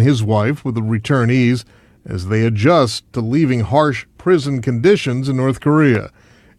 his wife with the returnees as they adjust to leaving harsh prison conditions in North Korea.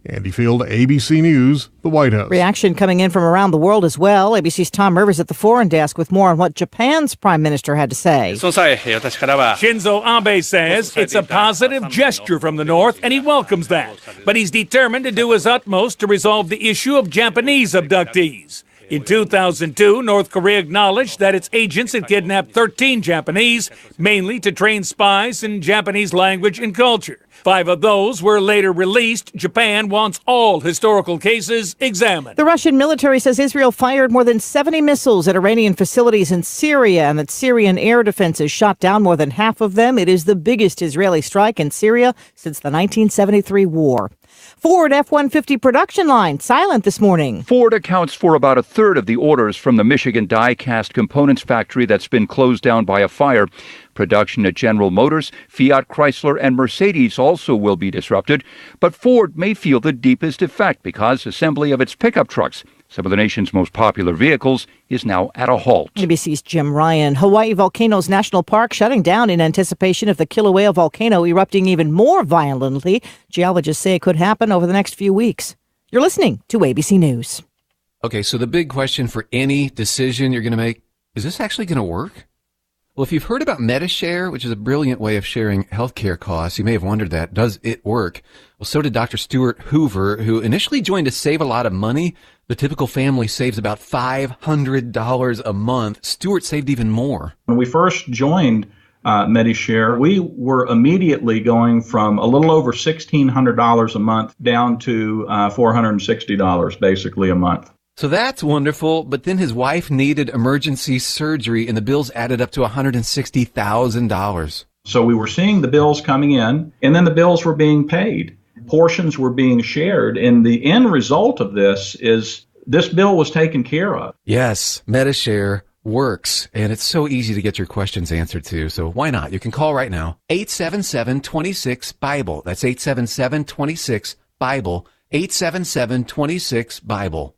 Andy Field, ABC News, the White House. Reaction coming in from around the world as well. ABC's Tom Rivers at the foreign desk with more on what Japan's prime minister had to say. Shinzo Abe says it's a positive gesture from the North, and he welcomes that. But he's determined to do his utmost to resolve the issue of Japanese abductees. In 2002, North Korea acknowledged that its agents had kidnapped 13 Japanese, mainly to train spies in Japanese language and culture. 5 of those were later released. Japan wants all historical cases examined. The Russian military says Israel fired more than 70 missiles at Iranian facilities in Syria and that Syrian air defenses shot down more than half of them. It is the biggest Israeli strike in Syria since the 1973 war. Ford F-150 production line silent this morning. Ford accounts for about a third of the orders from the Michigan die-cast components factory that's been closed down by a fire. Production at General Motors, Fiat, Chrysler, and Mercedes also will be disrupted. But Ford may feel the deepest effect because assembly of its pickup trucks, some of the nation's most popular vehicles, is now at a halt. ABC's Jim Ryan. Hawaii Volcanoes National Park shutting down in anticipation of the Kilauea volcano erupting even more violently. Geologists say it could happen over the next few weeks. You're listening to ABC News. Okay, so the big question for any decision you're going to make, is this actually going to work? Well, if you've heard about MediShare, which is a brilliant way of sharing healthcare costs, you may have wondered that. Does it work? Well, so did Dr. Stuart Hoover, who initially joined to save a lot of money. The typical family saves about $500 a month. Stuart saved even more. When we first joined MediShare, we were immediately going from a little over $1,600 a month down to $460 basically a month. So that's wonderful, but then his wife needed emergency surgery and the bills added up to $160,000. So we were seeing the bills coming in, and then the bills were being paid. Portions were being shared, and the end result of this is this bill was taken care of. Yes, MediShare works, and it's so easy to get your questions answered too, so why not? You can call right now, 877-26-BIBLE. That's 877-26-BIBLE, 877-26-BIBLE.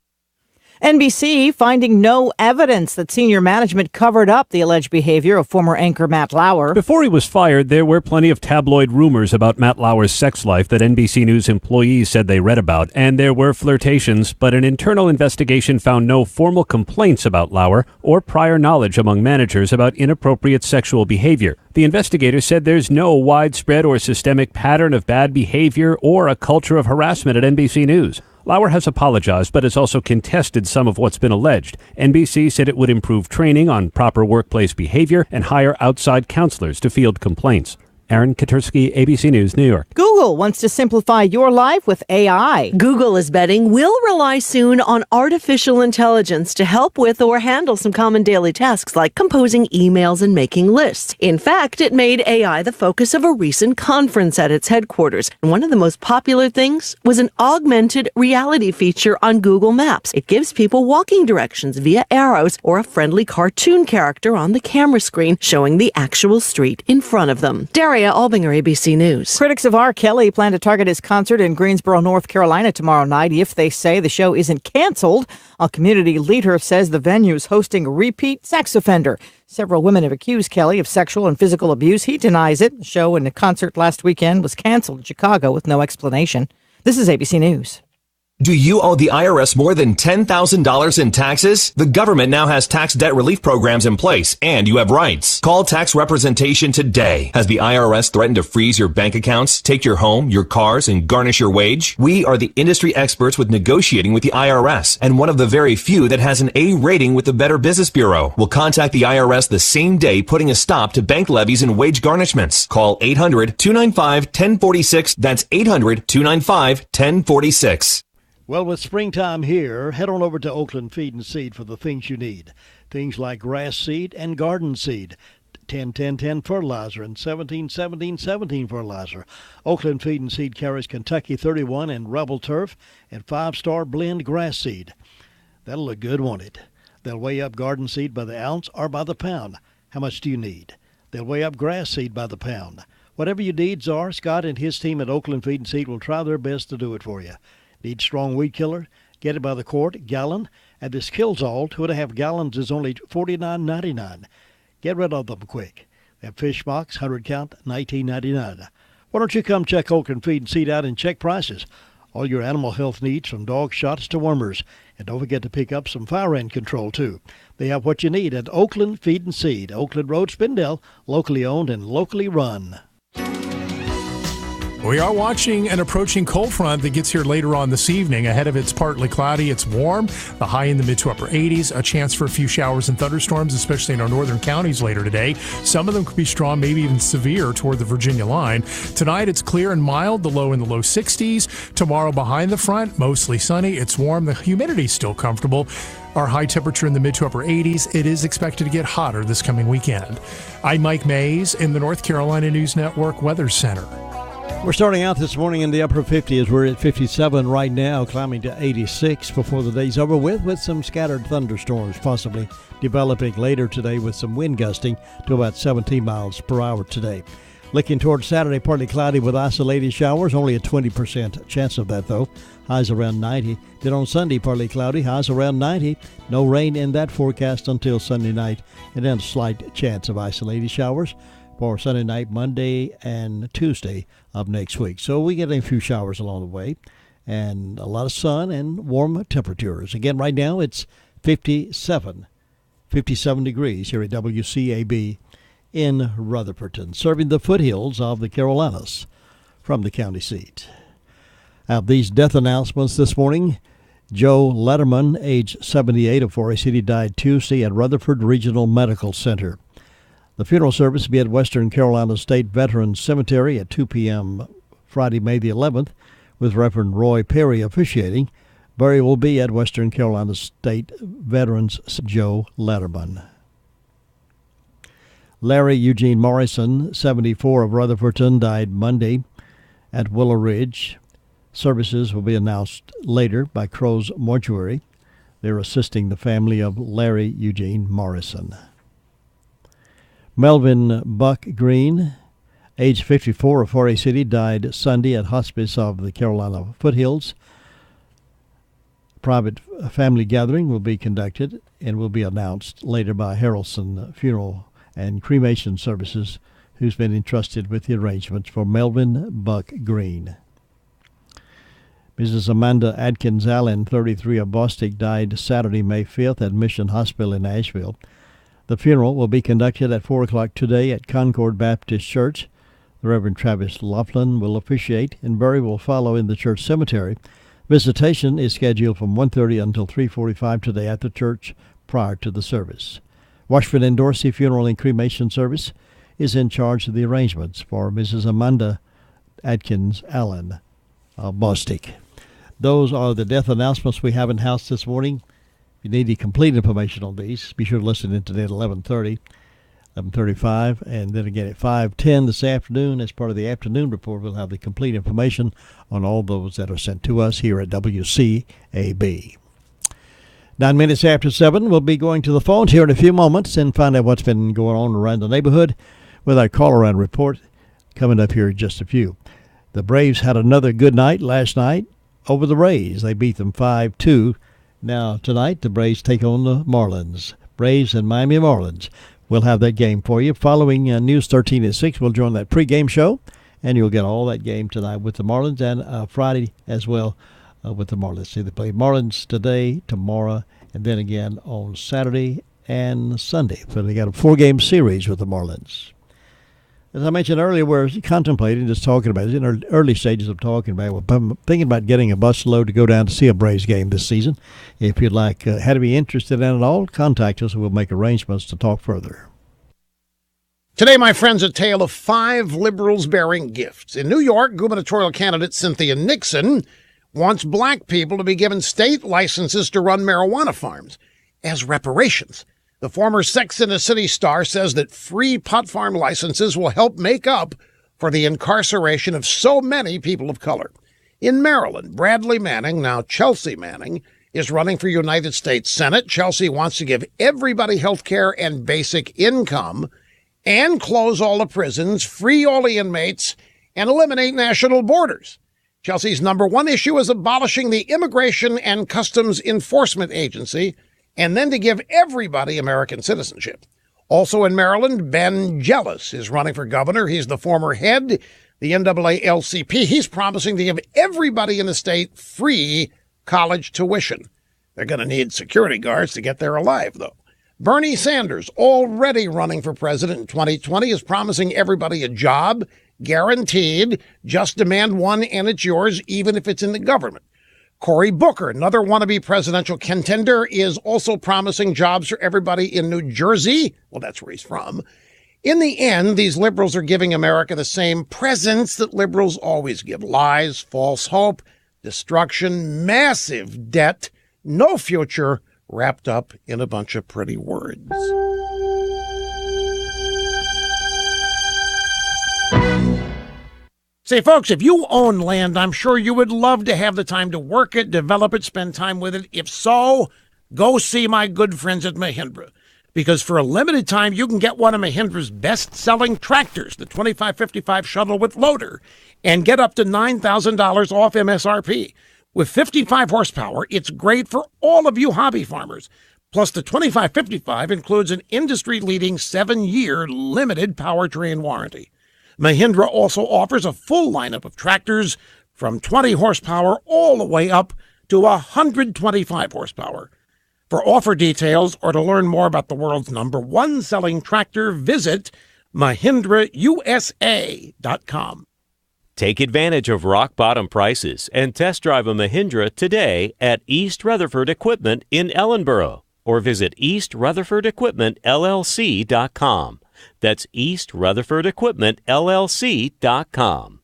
NBC finding no evidence that senior management covered up the alleged behavior of former anchor Matt Lauer. Before he was fired, there were plenty of tabloid rumors about Matt Lauer's sex life that NBC News employees said they read about, and there were flirtations, but an internal investigation found no formal complaints about Lauer or prior knowledge among managers about inappropriate sexual behavior. The investigators said there's no widespread or systemic pattern of bad behavior or a culture of harassment at NBC News. Lauer has apologized, but has also contested some of what's been alleged. NBC said it would improve training on proper workplace behavior and hire outside counselors to field complaints. Aaron Katursky, ABC News, New York. Google wants to simplify your life with AI. Google is betting we'll rely soon on artificial intelligence to help with or handle some common daily tasks like composing emails and making lists. In fact, it made AI the focus of a recent conference at its headquarters. And one of the most popular things was an augmented reality feature on Google Maps. It gives people walking directions via arrows or a friendly cartoon character on the camera screen showing the actual street in front of them. Daria Albinger, ABC News. Critics of R. Kelly plan to target his concert in Greensboro, North Carolina tomorrow night if they say the show isn't canceled. A community leader says the venue's hosting a repeat sex offender. Several women have accused Kelly of sexual and physical abuse. He denies it. The show and the concert last weekend was canceled in Chicago with no explanation. This is ABC News. Do you owe the IRS more than $10,000 in taxes? The government now has tax debt relief programs in place, and you have rights. Call tax representation today. Has the IRS threatened to freeze your bank accounts, take your home, your cars, and garnish your wage? We are the industry experts with negotiating with the IRS, and one of the very few that has an A rating with the Better Business Bureau. We'll contact the IRS the same day, putting a stop to bank levies and wage garnishments. Call 800-295-1046. That's 800-295-1046. Well, with springtime here, head on over to Oakland Feed and Seed for the things you need. Things like grass seed and garden seed, 10-10-10 fertilizer and 17-17-17 fertilizer. Oakland Feed and Seed carries Kentucky 31 and Rebel Turf and 5-star blend grass seed. That'll look good, won't it? They'll weigh up garden seed by the ounce or by the pound. How much do you need? They'll weigh up grass seed by the pound. Whatever your needs are, Scott and his team at Oakland Feed and Seed will try their best to do it for you. Need strong weed killer? Get it by the quart, gallon, and this Kills All 2.5 gallons is only $49.99. Get rid of them quick. At fish box, 100 count, $19.99. Why don't you come check Oakland Feed and Seed out and check prices? All your animal health needs, from dog shots to wormers. And don't forget to pick up some fire ant control, too. They have what you need at Oakland Feed and Seed, Oakland Road, Spindale, locally owned and locally run. We are watching an approaching cold front that gets here later on this evening. Ahead of it's partly cloudy. It's warm. The high in the mid to upper 80s. A chance for a few showers and thunderstorms, especially in our northern counties later today. Some of them could be strong, maybe even severe toward the Virginia line. Tonight it's clear and mild, the low in the low 60s. Tomorrow behind the front, mostly sunny. It's warm. The humidity's still comfortable. Our high temperature in the mid to upper 80s. It is expected to get hotter this coming weekend. I'm Mike Mays in the North Carolina News Network Weather Center. We're starting out this morning in the upper 50s. We're at 57 right now, climbing to 86 before the day's over with some scattered thunderstorms possibly developing later today with some wind gusting to about 17 miles per hour today. Looking towards Saturday, partly cloudy with isolated showers, only a 20% chance of that though. Highs around 90. Then on Sunday, partly cloudy, highs around 90. No rain in that forecast until Sunday night, and then a slight chance of isolated showers for Sunday night, Monday, and Tuesday of next week. So we get a few showers along the way, and a lot of sun and warm temperatures. Again, right now it's 57 degrees here at WCAB in Rutherford, serving the foothills of the Carolinas from the county seat. These death announcements this morning. Joe Letterman, age 78 of Forest City, died Tuesday at Rutherford Regional Medical Center. The funeral service will be at Western Carolina State Veterans Cemetery at 2 p.m. Friday, May the 11th, with Reverend Roy Perry officiating. Burial will be at Western Carolina State Veterans Joe Letterman. Larry Eugene Morrison, 74 of Rutherfordton, died Monday at Willow Ridge. Services will be announced later by Crow's Mortuary. They're assisting the family of Larry Eugene Morrison. Melvin Buck Green, age 54 of Forest City, died Sunday at Hospice of the Carolina Foothills. Private family gathering will be conducted and will be announced later by Harrelson Funeral and Cremation Services, who's been entrusted with the arrangements for Melvin Buck Green. Mrs. Amanda Adkins Allen, 33 of Bostic, died Saturday, May 5th at Mission Hospital in Asheville. The funeral will be conducted at 4 o'clock today at Concord Baptist Church. The Reverend Travis Laughlin will officiate, and burial will follow in the church cemetery. Visitation is scheduled from 1:30 until 3:45 today at the church prior to the service. Washford and Dorsey Funeral and Cremation Service is in charge of the arrangements for Mrs. Amanda Adkins Allen of Bostic. Those are the death announcements we have in house this morning. If you need the complete information on these, be sure to listen in today at 11:30, 11:35, and then again at 5:10 this afternoon. As part of the afternoon report, we'll have the complete information on all those that are sent to us here at WCAB. 9 minutes after 7, we'll be going to the phones here in a few moments and find out what's been going on around the neighborhood with our call-around report coming up here in just a few. The Braves had another good night last night over the Rays. They beat them 5-2. Now, tonight, the Braves take on the Marlins. Braves and Miami Marlins. We'll have that game for you. Following News 13 at 6, we'll join that pregame show, and you'll get all that game tonight with the Marlins and Friday as well with the Marlins. See, they play Marlins today, tomorrow, and then again on Saturday and Sunday. So they got a 4-game series with the Marlins. As I mentioned earlier, we're contemplating, just talking about it, in our early stages of talking about it. We're thinking about getting a busload to go down to see a Braves game this season. If you'd like, had to be interested in it all, contact us and we'll make arrangements to talk further. Today, my friends, a tale of 5 liberals bearing gifts. In New York, gubernatorial candidate Cynthia Nixon wants black people to be given state licenses to run marijuana farms as reparations. The former Sex and the City star says that free pot farm licenses will help make up for the incarceration of so many people of color. In Maryland, Bradley Manning, now Chelsea Manning, is running for United States Senate. Chelsea wants to give everybody health care and basic income and close all the prisons, free all the inmates, and eliminate national borders. Chelsea's number one issue is abolishing the Immigration and Customs Enforcement Agency, and then to give everybody American citizenship. Also in Maryland, Ben Jealous is running for governor. He's the former head, the NAACP. He's promising to give everybody in the state free college tuition. They're going to need security guards to get there alive, though. Bernie Sanders, already running for president in 2020, is promising everybody a job, guaranteed. Just demand one and it's yours, even if it's in the government. Cory Booker, another wannabe presidential contender, is also promising jobs for everybody in New Jersey. Well, that's where he's from. In the end, these liberals are giving America the same presents that liberals always give: lies, false hope, destruction, massive debt, no future, wrapped up in a bunch of pretty words. Say, folks, if you own land, I'm sure you would love to have the time to work it, develop it, spend time with it. If so, go see my good friends at Mahindra. Because for a limited time, you can get one of Mahindra's best-selling tractors, the 2555 Shuttle with loader, and get up to $9,000 off MSRP. With 55 horsepower, it's great for all of you hobby farmers. Plus, the 2555 includes an industry-leading 7-year limited powertrain warranty. Mahindra also offers a full lineup of tractors from 20 horsepower all the way up to 125 horsepower. For offer details or to learn more about the world's #1 selling tractor, visit MahindraUSA.com. Take advantage of rock-bottom prices and test drive a Mahindra today at East Rutherford Equipment in Ellenboro, or visit EastRutherfordEquipmentLLC.com. That's EastRutherfordEquipmentLLC.com.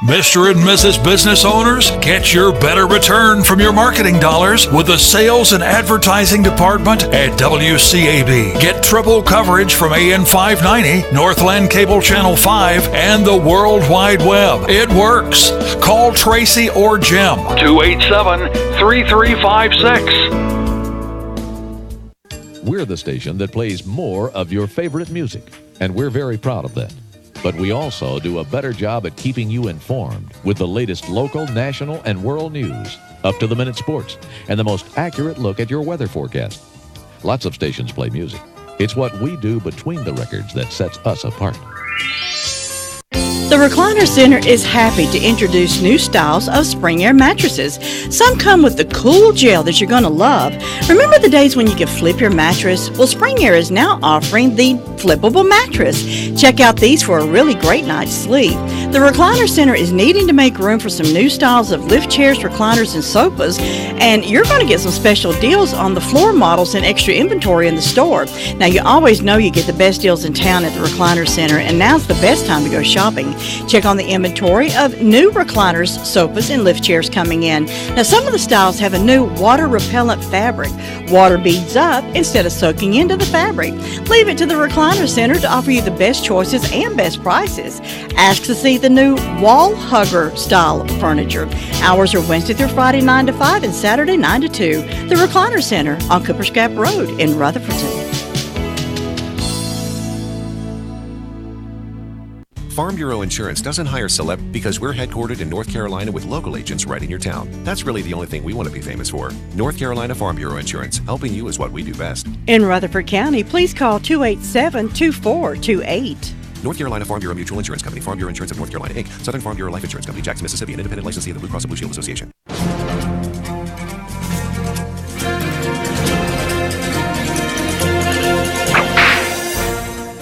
Mr. and Mrs. Business owners, get your better return from your marketing dollars with the sales and advertising department at WCAB. Get triple coverage from AM 590, Northland Cable Channel 5, and the World Wide Web. It works. Call Tracy or Jim. 287-3356. We're the station that plays more of your favorite music, and we're very proud of that. But we also do a better job at keeping you informed with the latest local, national, and world news, up-to-the-minute sports, and the most accurate look at your weather forecast. Lots of stations play music. It's what we do between the records that sets us apart. The Recliner Center is happy to introduce new styles of Spring Air mattresses. Some come with the cool gel that you're going to love. Remember the days when you could flip your mattress? Well, Spring Air is now offering the flippable mattress. Check out these for a really great night's sleep. The Recliner Center is needing to make room for some new styles of lift chairs, recliners, and sofas, and you're going to get some special deals on the floor models and extra inventory in the store. Now, you always know you get the best deals in town at the Recliner Center, and now's the best time to go shopping. Check on the inventory of new recliners, sofas, and lift chairs coming in. Now, some of the styles have a new water-repellent fabric. Water beads up instead of soaking into the fabric. Leave it to the Recliner Center to offer you the best choices and best prices. Ask to see the new wall hugger style furniture. Hours are Wednesday through Friday 9 to 5 and Saturday 9 to 2. The Recliner Center on Cooper's Gap Road in Rutherfordton. Farm Bureau Insurance doesn't hire celeb because we're headquartered in North Carolina with local agents right in your town. That's really the only thing we want to be famous for. North Carolina Farm Bureau Insurance. Helping you is what we do best. In Rutherford County, please call 287-2428. North Carolina Farm Bureau Mutual Insurance Company. Farm Bureau Insurance of North Carolina, Inc. Southern Farm Bureau Life Insurance Company. Jackson, Mississippi. An independent licensee of the Blue Cross and Blue Shield Association.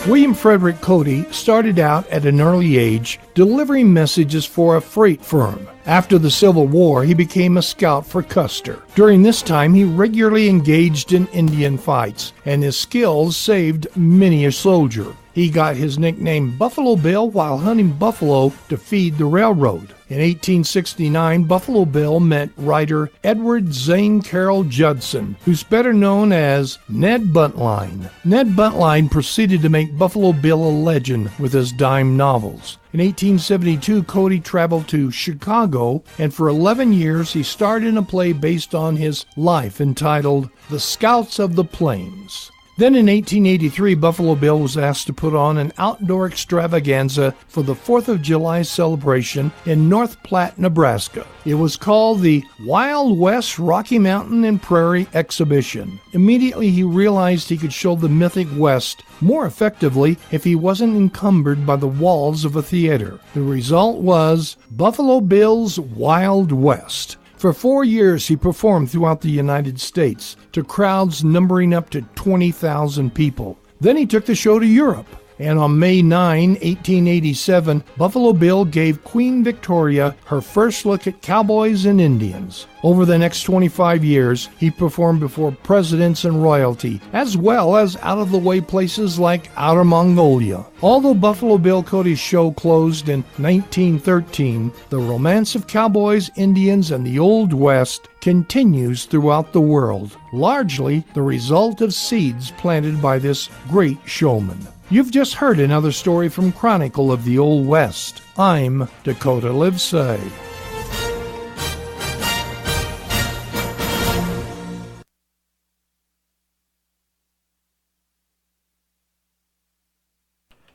William Frederick Cody started out at an early age delivering messages for a freight firm. After the Civil War, he became a scout for Custer. During this time, he regularly engaged in Indian fights, and his skills saved many a soldier. He got his nickname Buffalo Bill while hunting buffalo to feed the railroad. In 1869, Buffalo Bill met writer Edward Zane Carroll Judson, who's better known as Ned Buntline. Ned Buntline proceeded to make Buffalo Bill a legend with his dime novels. In 1872, Cody traveled to Chicago, and for 11 years he starred in a play based on his life entitled The Scouts of the Plains. Then in 1883, Buffalo Bill was asked to put on an outdoor extravaganza for the 4th of July celebration in North Platte, Nebraska. It was called the Wild West Rocky Mountain and Prairie Exhibition. Immediately he realized he could show the mythic West more effectively if he wasn't encumbered by the walls of a theater. The result was Buffalo Bill's Wild West. For 4 years, he performed throughout the United States to crowds numbering up to 20,000 people. Then he took the show to Europe. And on May 9, 1887, Buffalo Bill gave Queen Victoria her first look at cowboys and Indians. Over the next 25 years, he performed before presidents and royalty, as well as out-of-the-way places like Outer Mongolia. Although Buffalo Bill Cody's show closed in 1913, the romance of cowboys, Indians, and the Old West continues throughout the world, largely the result of seeds planted by this great showman. You've just heard another story from Chronicle of the Old West. I'm Dakota Livesay.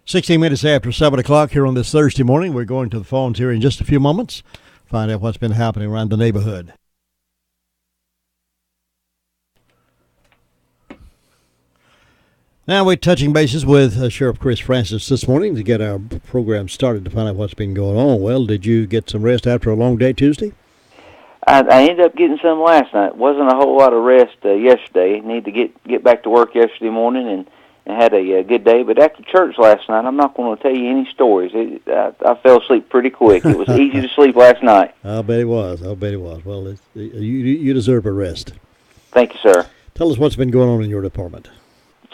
"16 minutes after 7 o'clock here on this Thursday morning. We're going to the phones here in just a few moments. Find out what's been happening around the neighborhood. Now we're touching bases with Sheriff Chris Francis this morning to get our program started to find out what's been going on. Well, did you get some rest after a long day Tuesday? I ended up getting some last night. Wasn't a whole lot of rest yesterday. Need to get back to work yesterday morning and had a good day. But after church last night, I'm not going to tell you any stories. I fell asleep pretty quick. It was easy to sleep last night. I'll bet it was. Well, you deserve a rest. Thank you, sir. Tell us what's been going on in your department.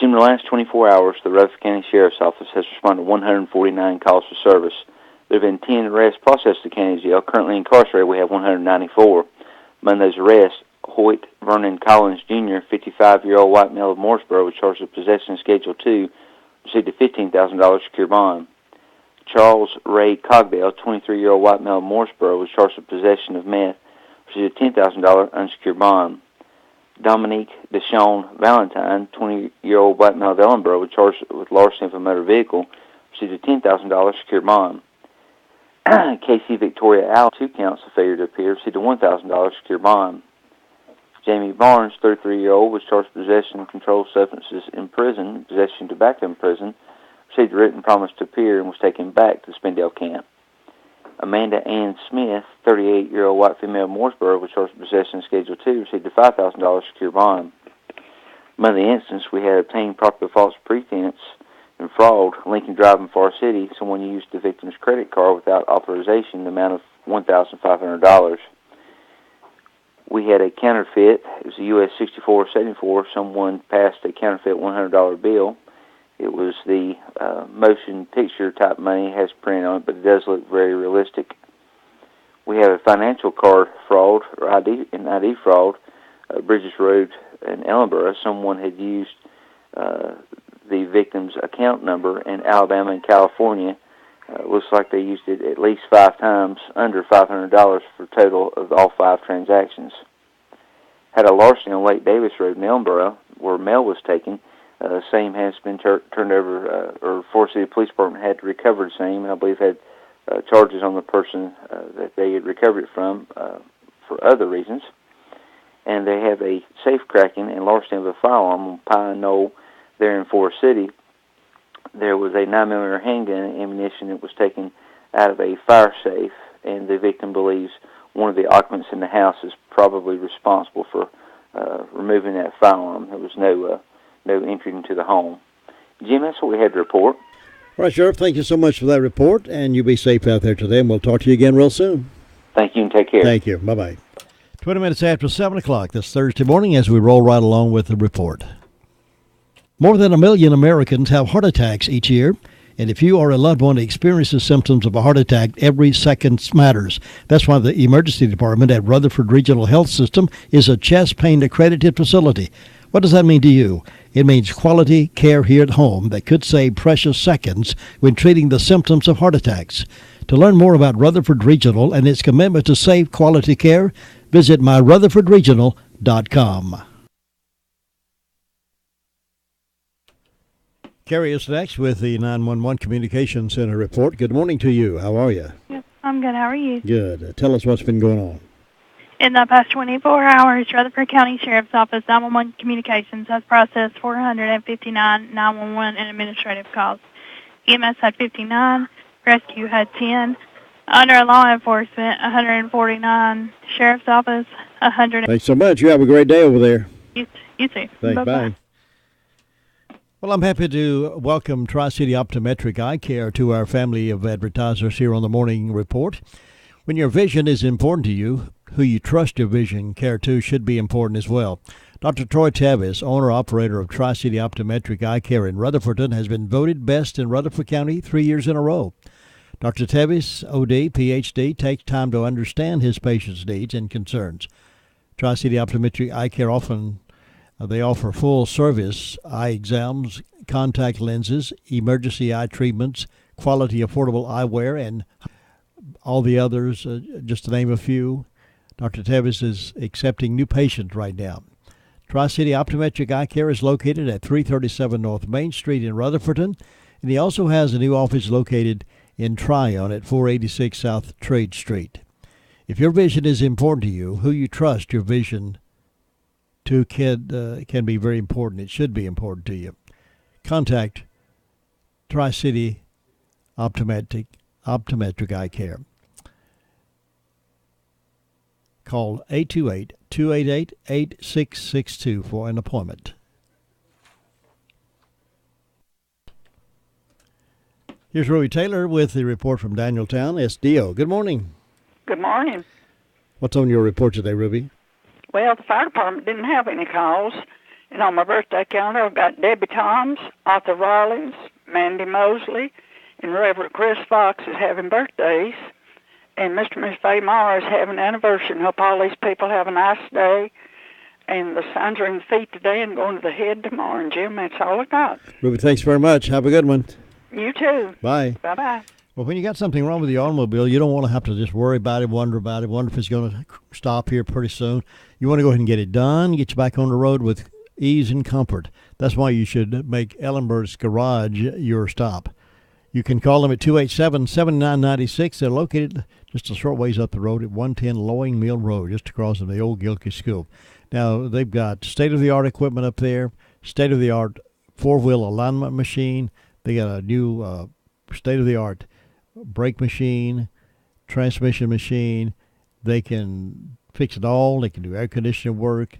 In the last 24 hours, the Rutherford County Sheriff's Office has responded to 149 calls for service. There have been 10 arrests processed at the county jail. Currently incarcerated, we have 194. Among those arrests, Hoyt Vernon Collins Jr., 55-year-old white male of Mooresboro, was charged with possession of Schedule 2, received a $15,000 secure bond. Charles Ray Cogdale, 23-year-old white male of Mooresboro, was charged with possession of meth, received a $10,000 unsecured bond. Dominique Deshawn Valentine, 20-year-old white male of Ellenboro, was charged with larceny of a motor vehicle, received a $10,000 secured bond. Casey Victoria Allen, 2 counts of failure to appear, received a $1,000 secured bond. Jamie Barnes, 33-year-old, was charged with possession of controlled substances in prison, possession of tobacco in prison, received a written promise to appear, and was taken back to the Spindale camp. Amanda Ann Smith, 38-year-old white female of Mooresboro, was charged with possession of Schedule 2, received a $5,000 secure bond. Among the incidents, we had obtained property false pretense and fraud, Lincoln Drive in Far City. Someone used the victim's credit card without authorization, the amount of $1,500. We had a counterfeit. It was a US 6474. Someone passed a counterfeit $100 bill. It was the motion picture type money. It has print on it, but it does look very realistic. We have a financial card fraud or ID fraud, Bridges Road in Ellenboro. Someone had used the victim's account number in Alabama and California. Looks like they used it at least 5 times, under $500 for a total of all 5 transactions. Had a larceny on Lake Davis Road in Ellenboro where mail was taken. Same has been turned over, or Forest City Police Department had to recover the same, and I believe had charges on the person that they had recovered it from for other reasons. And they have a safe cracking and larceny of a firearm on Pine Knoll there in Forest City. There was a 9mm handgun and ammunition that was taken out of a fire safe, and the victim believes one of the occupants in the house is probably responsible for removing that firearm. There was no entry into the home. Jim, that's what we had to report. All right, Sheriff, thank you so much for that report, and you be safe out there today, and we'll talk to you again real soon. Thank you, and take care. Thank you. Bye-bye. 20 minutes after 7 o'clock this Thursday morning as we roll right along with the report. More than 1 million Americans have heart attacks each year, and if you or a loved one experiences symptoms of a heart attack, every second matters. That's why the emergency department at Rutherford Regional Health System is a chest pain accredited facility. What does that mean to you? It means quality care here at home that could save precious seconds when treating the symptoms of heart attacks. To learn more about Rutherford Regional and its commitment to safe quality care, visit myrutherfordregional.com. Carrie is next with the 911 Communications Center report. Good morning to you. How are you? Yep, I'm good. How are you? Good. Tell us what's been going on. In the past 24 hours, Rutherford County Sheriff's Office 911 Communications has processed 459 911 and administrative calls. EMS had 59, Rescue had 10, under law enforcement 149, Sheriff's Office 100. Thanks so much. You have a great day over there. You too. Thanks. Bye-bye. Bye. Well, I'm happy to welcome Tri-City Optometric Eye Care to our family of advertisers here on the Morning Report. When your vision is important to you, who you trust your vision care to should be important as well. Dr. Troy Tevis, owner-operator of Tri-City Optometric Eye Care in Rutherfordton, has been voted best in Rutherford County 3 years in a row. Dr. Tevis, OD, Ph.D., takes time to understand his patients' needs and concerns. Tri-City Optometric Eye Care they offer full-service eye exams, contact lenses, emergency eye treatments, quality affordable eyewear, and all the others, just to name a few. Dr. Tevis is accepting new patients right now. Tri-City Optometric Eye Care is located at 337 North Main Street in Rutherfordton, and he also has a new office located in Tryon at 486 South Trade Street. If your vision is important to you, who you trust your vision to can be very important. It should be important to you. Contact Tri-City Optometric Eye Care. Call 828-288-8662 for an appointment. Here's Ruby Taylor with the report from Danieltown, SDO. Good morning. Good morning. What's on your report today, Ruby? Well, the fire department didn't have any calls. And on my birthday calendar, I've got Debbie Toms, Arthur Rollins, Mandy Mosley, and Reverend Chris Fox is having birthdays. And Mr. and Miss Faye Maher is having an anniversary. Hope all these people have a nice day. And the signs are in the feet today and going to the head tomorrow. And Jim, that's all I got. Ruby, thanks very much. Have a good one. You too. Bye. Bye-bye. Well, when you got something wrong with your automobile, you don't want to have to just worry about it, wonder if it's going to stop here pretty soon. You want to go ahead and get it done, get you back on the road with ease and comfort. That's why you should make Ellenberg's Garage your stop. You can call them at 287-7996. They're located just a short ways up the road at 110 Lowing Mill Road, just across from the old Gilkey School. Now, they've got state-of-the-art equipment up there, state-of-the-art four-wheel alignment machine. They got a new state-of-the-art brake machine, transmission machine. They can fix it all. They can do air conditioning work.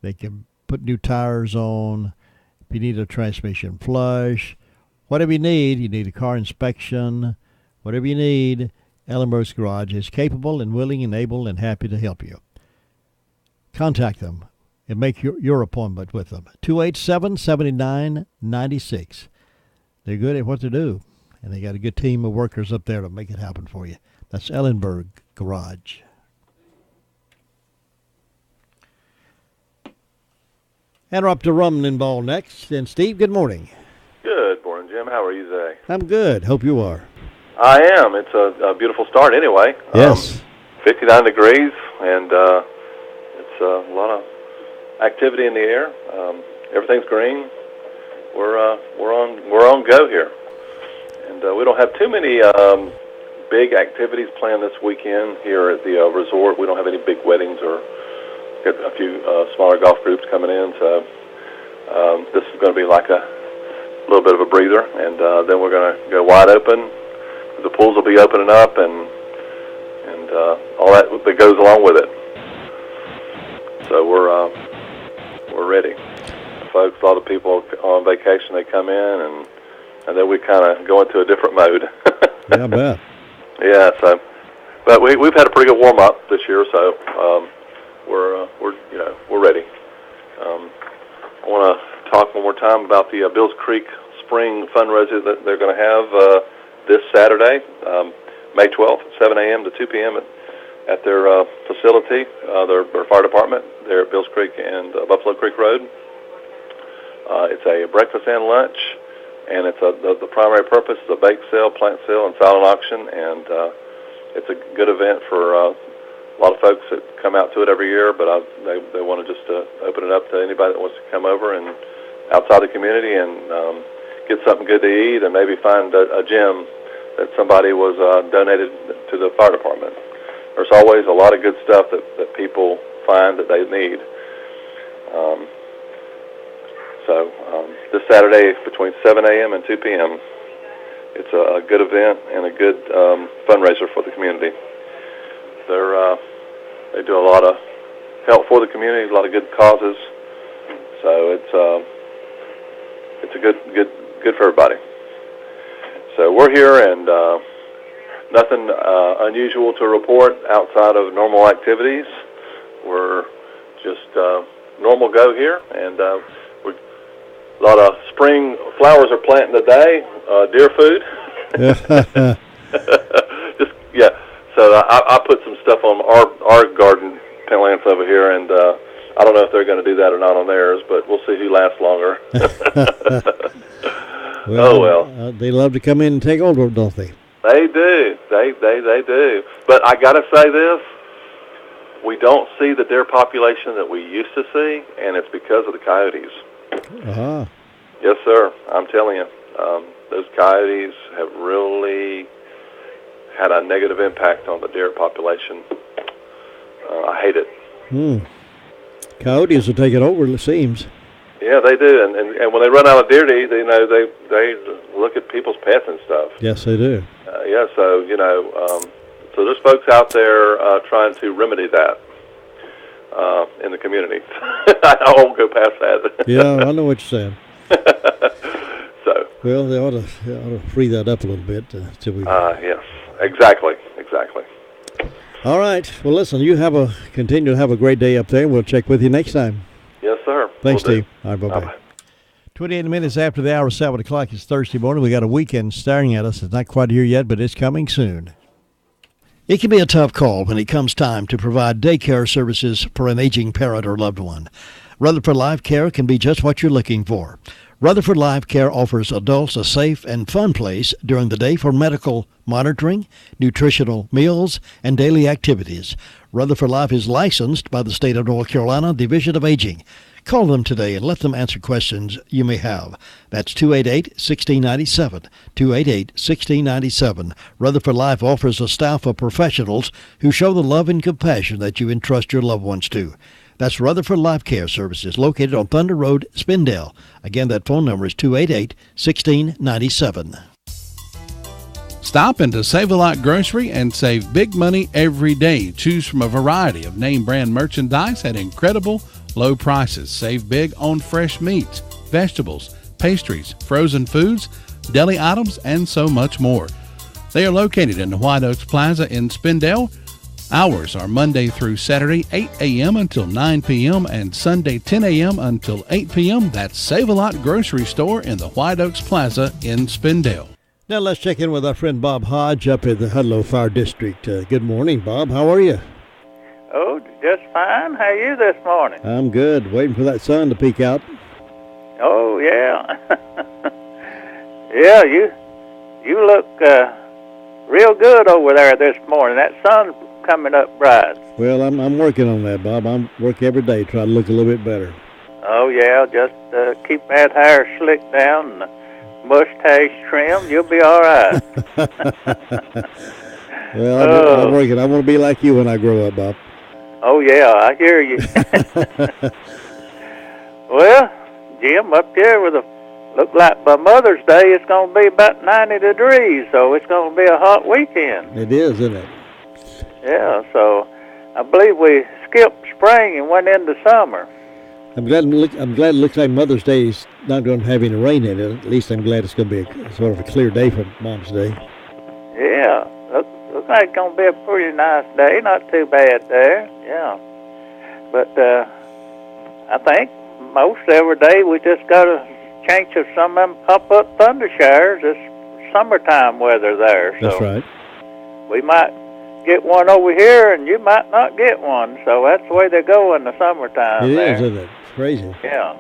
They can put new tires on. If you need a transmission flush, whatever you need a car inspection, whatever you need, Ellenberg's Garage is capable and willing and able and happy to help you. Contact them and make your appointment with them. 287-7996. They're good at what they do, and they got a good team of workers up there to make it happen for you. That's Ellenberg Garage. And we're up to Rumney Ball next. And Steve, good morning. Good morning, Jim. How are you today? I'm good. Hope you are. I am. It's a beautiful start anyway. Yes. 59 degrees, and it's a lot of activity in the air. Everything's green. We're on go here, and we don't have too many big activities planned this weekend here at the resort. We don't have any big weddings or got a few smaller golf groups coming in, so this is going to be like a little bit of a breather, and then we're going to go wide open. The pools will be opening up, and all that goes along with it. So we're ready. Folks, a lot of people on vacation, they come in, and then we kind of go into a different mode. Yeah, I bet. Yeah, so, but we've had a pretty good warm up this year, so we're ready. I want to talk one more time about the Bills Creek Spring fundraiser that they're going to have this Saturday, May 12th, 7 a.m. to 2 p.m. at their facility, their fire department there at Bills Creek and Buffalo Creek Road. It's a breakfast and lunch, and it's the primary purpose is a bake sale, plant sale, and silent auction, and it's a good event for a lot of folks that come out to it every year, but they want to just open it up to anybody that wants to come over and outside the community and get something good to eat, and maybe find a gym that somebody was donated to the fire department. There's always a lot of good stuff that people find that they need. So this Saturday between 7 a.m. and 2 p.m., it's a good event and a good fundraiser for the community. They do a lot of help for the community, a lot of good causes. So it's a good for everybody. So we're here, and nothing unusual to report outside of normal activities. We're just normal go here, and a lot of spring flowers are planting today. Deer food. So I put some stuff on our garden plants over here, and I don't know if they're going to do that or not on theirs, but we'll see who lasts longer. Well, they love to come in and take over, don't they? They do. They do. But I got to say this. We don't see the deer population that we used to see, and it's because of the coyotes. Uh-huh. Yes, sir. I'm telling you. Those coyotes have really had a negative impact on the deer population. I hate it. Coyotes will take it over, it seems. Yeah, they do, and when they run out of deer to eat, they look at people's pets and stuff. Yes, they do. Yeah, so so there's folks out there trying to remedy that in the community. I won't go past that. Yeah, I know what you're saying. So. Well, they ought to free that up a little bit till we. Yes, exactly. All right. Well, listen, continue to have a great day up there, and we'll check with you next time. Yes, sir. Thanks, Steve. All right, bye-bye. 28 minutes after the hour, 7 o'clock. It's Thursday morning. We got a weekend staring at us. It's not quite here yet, but it's coming soon. It can be a tough call when it comes time to provide daycare services for an aging parent or loved one. Rutherford Life Care can be just what you're looking for. Rutherford Life Care offers adults a safe and fun place during the day for medical monitoring, nutritional meals, and daily activities. Rutherford Life is licensed by the state of North Carolina Division of Aging. Call them today and let them answer questions you may have. That's 288-1697, 288-1697. Rutherford Life offers a staff of professionals who show the love and compassion that you entrust your loved ones to. That's Rutherford Life Care Services, located on Thunder Road, Spindale. Again, that phone number is 288-1697. Stop into Save-A-Lot Grocery and save big money every day. Choose from a variety of name brand merchandise at incredible low prices. Save big on fresh meats, vegetables, pastries, frozen foods, deli items, and so much more. They are located in the White Oaks Plaza in Spindale. Hours are Monday through Saturday, 8 a.m. until 9 p.m. and Sunday, 10 a.m. until 8 p.m. That's Save-A-Lot Grocery Store in the White Oaks Plaza in Spindale. Now let's check in with our friend Bob Hodge up at the Hudlow Fire District. Good morning, Bob. How are you? Oh, just fine. How are you this morning? I'm good. Waiting for that sun to peek out. Oh, yeah. Yeah, you look real good over there this morning. That sun's coming up bright. Well, I'm working on that, Bob. I'm working every day trying to look a little bit better. Oh, yeah. Just keep that hair slicked down and the mustache trimmed. You'll be all right. Well, I'm working. I want to be like you when I grow up, Bob. Oh, yeah, I hear you. Well, Jim, up there look like by Mother's Day it's going to be about 90 degrees, so it's going to be a hot weekend. It is, isn't it? Yeah, so I believe we skipped spring and went into summer. I'm glad it looks like Mother's Day is not going to have any rain in it. At least I'm glad it's going to be sort of a clear day for Mom's Day. Yeah, looks like it's going to be a pretty nice day. Not too bad there, yeah. But I think most every day we just got a chance of some of them pop-up thunder showers. It's summertime weather there. So that's right. We might get one over here, and you might not get one. So that's the way they go in the summertime. It there. is, isn't it? It's crazy. Yeah.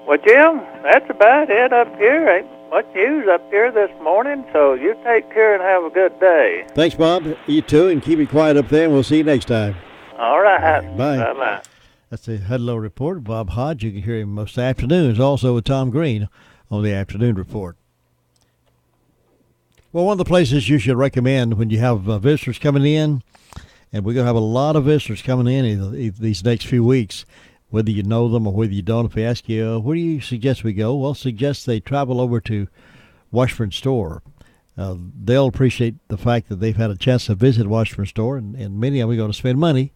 Well, Jim, that's about it up here. Ain't much news up here this morning, so you take care and have a good day. Thanks, Bob. You too, and keep it quiet up there, and we'll see you next time. All right. Bye. Bye-bye. That's the Hudlow Report. Bob Hodge, you can hear him most afternoons, also with Tom Green on the afternoon report. Well, one of the places you should recommend when you have visitors coming in, and we're going to have a lot of visitors coming in these next few weeks, whether you know them or whether you don't. If they ask you, where do you suggest we go? Well, suggest they travel over to Washburn Store. They'll appreciate the fact that they've had a chance to visit Washburn Store, and many of them are going to spend money,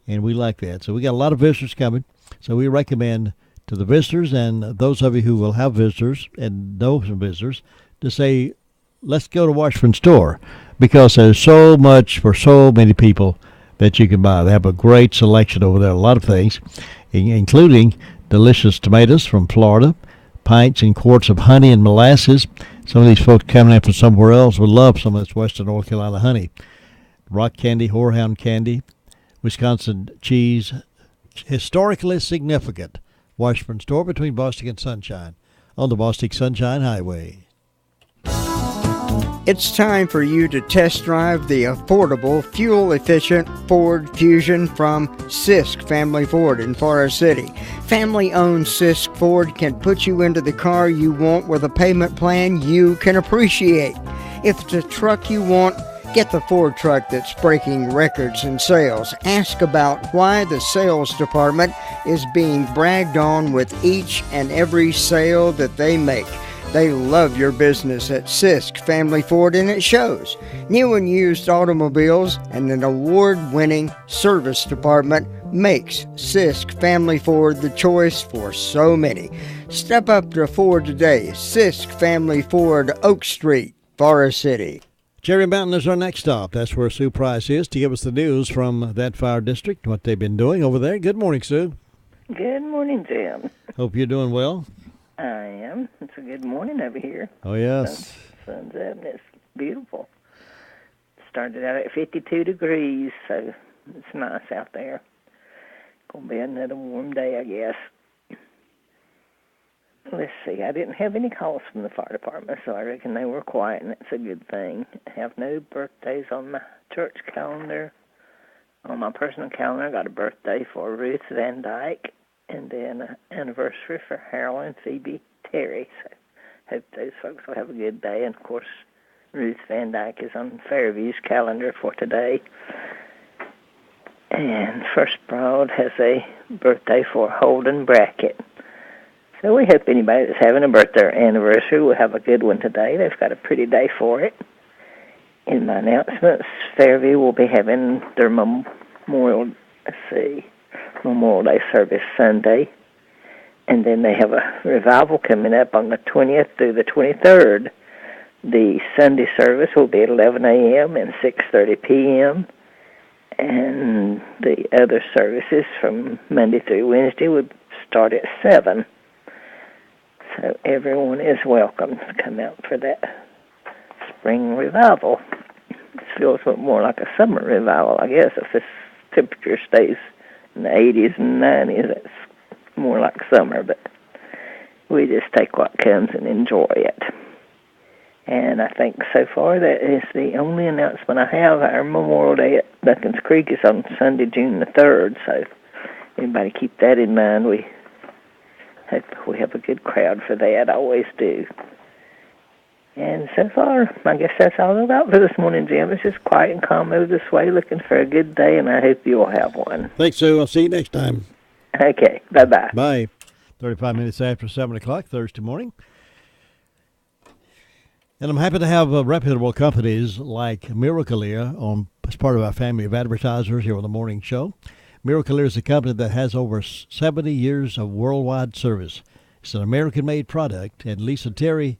and we like that. So we got a lot of visitors coming, so we recommend to the visitors and those of you who will have visitors and know some visitors to say, let's go to Washburn Store, because there's so much for so many people that you can buy. They have a great selection over there, a lot of things, including delicious tomatoes from Florida, pints and quarts of honey and molasses. Some of these folks coming in from somewhere else would love some of this Western North Carolina honey. Rock candy, horehound candy, Wisconsin cheese, historically significant. Washburn Store between Bostic and Sunshine on the Bostic Sunshine Highway. It's time for you to test drive the affordable, fuel-efficient Ford Fusion from Sisk Family Ford in Forest City. Family-owned Sisk Ford can put you into the car you want with a payment plan you can appreciate. If it's a truck you want, get the Ford truck that's breaking records in sales. Ask about why the sales department is being bragged on with each and every sale that they make. They love your business at Sisk Family Ford, and it shows. New and used automobiles and an award-winning service department makes Sisk Family Ford the choice for so many. Step up to Ford today. Sisk Family Ford, Oak Street, Forest City. Cherry Mountain is our next stop. That's where Sue Price is to give us the news from that fire district, what they've been doing over there. Good morning, Sue. Good morning, Jim. Hope you're doing well. I am. It's a good morning over here. Oh, yes. Sun's up and it's beautiful. Started out at 52 degrees, so it's nice out there. Gonna be another warm day, I guess. Let's see. I didn't have any calls from the fire department, so I reckon they were quiet, and that's a good thing. I have no birthdays on my church calendar. On my personal calendar, I got a birthday for Ruth Van Dyke, and then an anniversary for Harold and Phoebe Terry. So hope those folks will have a good day. And, of course, Ruth Van Dyke is on Fairview's calendar for today. And First Broad has a birthday for Holden Brackett. So we hope anybody that's having a birthday or anniversary will have a good one today. They've got a pretty day for it. In my announcements, Fairview will be having their Memorial Day service Sunday. And then they have a revival coming up on the 20th through the 23rd. The Sunday service will be at 11 a.m. and 6:30 p.m. And the other services from Monday through Wednesday would start at 7. So everyone is welcome to come out for that spring revival. It feels more like a summer revival, I guess. If this temperature stays in the 80s and 90s, it's more like summer, but we just take what comes and enjoy it. And I think so far that is the only announcement I have. Our Memorial Day at Duckins Creek is on Sunday, June the 3rd, so anybody keep that in mind. We hope we have a good crowd for that. I always do. And so far, I guess that's all about for this morning, Jim. It's just quiet and calm over this way, looking for a good day, and I hope you'll have one. Thanks, Sue. I'll see you next time. Okay, bye-bye. Bye. 35 minutes after 7 o'clock Thursday morning. And I'm happy to have reputable companies like Miraclear as part of our family of advertisers here on the morning show. Miraclear is a company that has over 70 years of worldwide service. It's an American-made product, and Lisa Terry,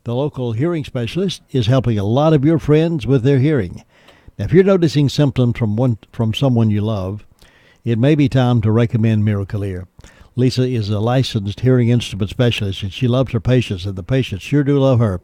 the local hearing specialist, is helping a lot of your friends with their hearing. Now, if you're noticing symptoms from someone you love, it may be time to recommend Miraclear. Lisa is a licensed hearing instrument specialist, and she loves her patients, and the patients sure do love her.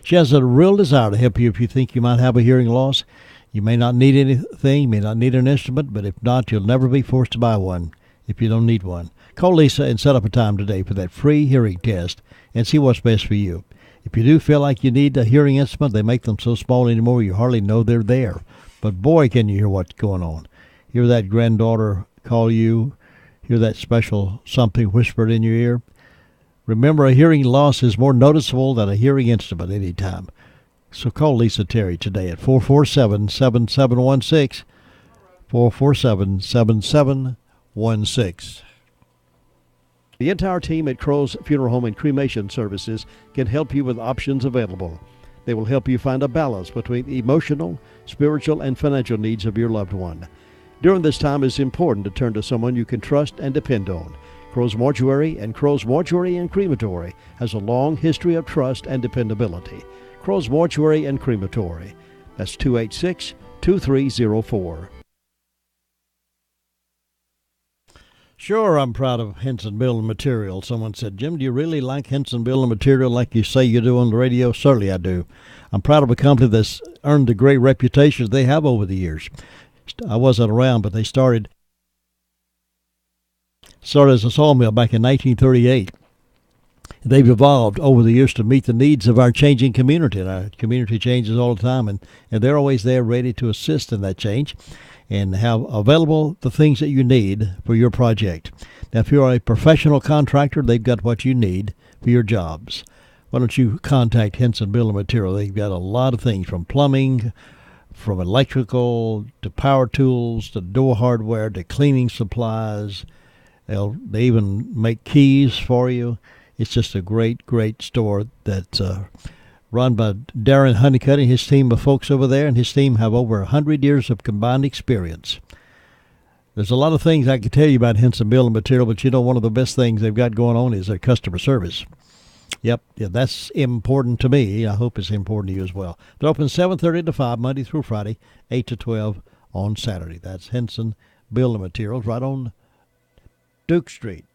She has a real desire to help you if you think you might have a hearing loss. You may not need anything, you may not need an instrument, but if not, you'll never be forced to buy one if you don't need one. Call Lisa and set up a time today for that free hearing test and see what's best for you. If you do feel like you need a hearing instrument, they make them so small anymore you hardly know they're there. But boy, can you hear what's going on. Hear that granddaughter call you, hear that special something whispered in your ear. Remember, a hearing loss is more noticeable than a hearing instrument any time. So call Lisa Terry today at 447-7716, 447-7716. The entire team at Crow's Funeral Home and Cremation Services can help you with options available. They will help you find a balance between the emotional, spiritual, and financial needs of your loved one. During this time, it's important to turn to someone you can trust and depend on. Crow's Mortuary and Crow's Mortuary and Crematory has a long history of trust and dependability. Crow's Mortuary and Crematory. That's 286-2304. Sure, I'm proud of Henson Building Material. Someone said, Jim, do you really like Henson Building Material like you say you do on the radio? Certainly I do. I'm proud of a company that's earned the great reputation they have over the years. I wasn't around, but they started as a sawmill back in 1938. They've evolved over the years to meet the needs of our changing community. And our community changes all the time, and they're always there ready to assist in that change and have available the things that you need for your project. Now, if you're a professional contractor, they've got what you need for your jobs. Why don't you contact Henson Building Material? They've got a lot of things from plumbing, from electrical to power tools to door hardware to cleaning supplies. They even make keys for you. It's just a great, great store that's run by Darren Honeycutt and his team of folks over there, and his team have over 100 years of combined experience. There's a lot of things I could tell you about Henson Building Material, but one of the best things they've got going on is their customer service. Yep, yeah, that's important to me. I hope it's important to you as well. They're open 7:30 to 5, Monday through Friday, 8 to 12 on Saturday. That's Henson Building Materials right on Duke Street.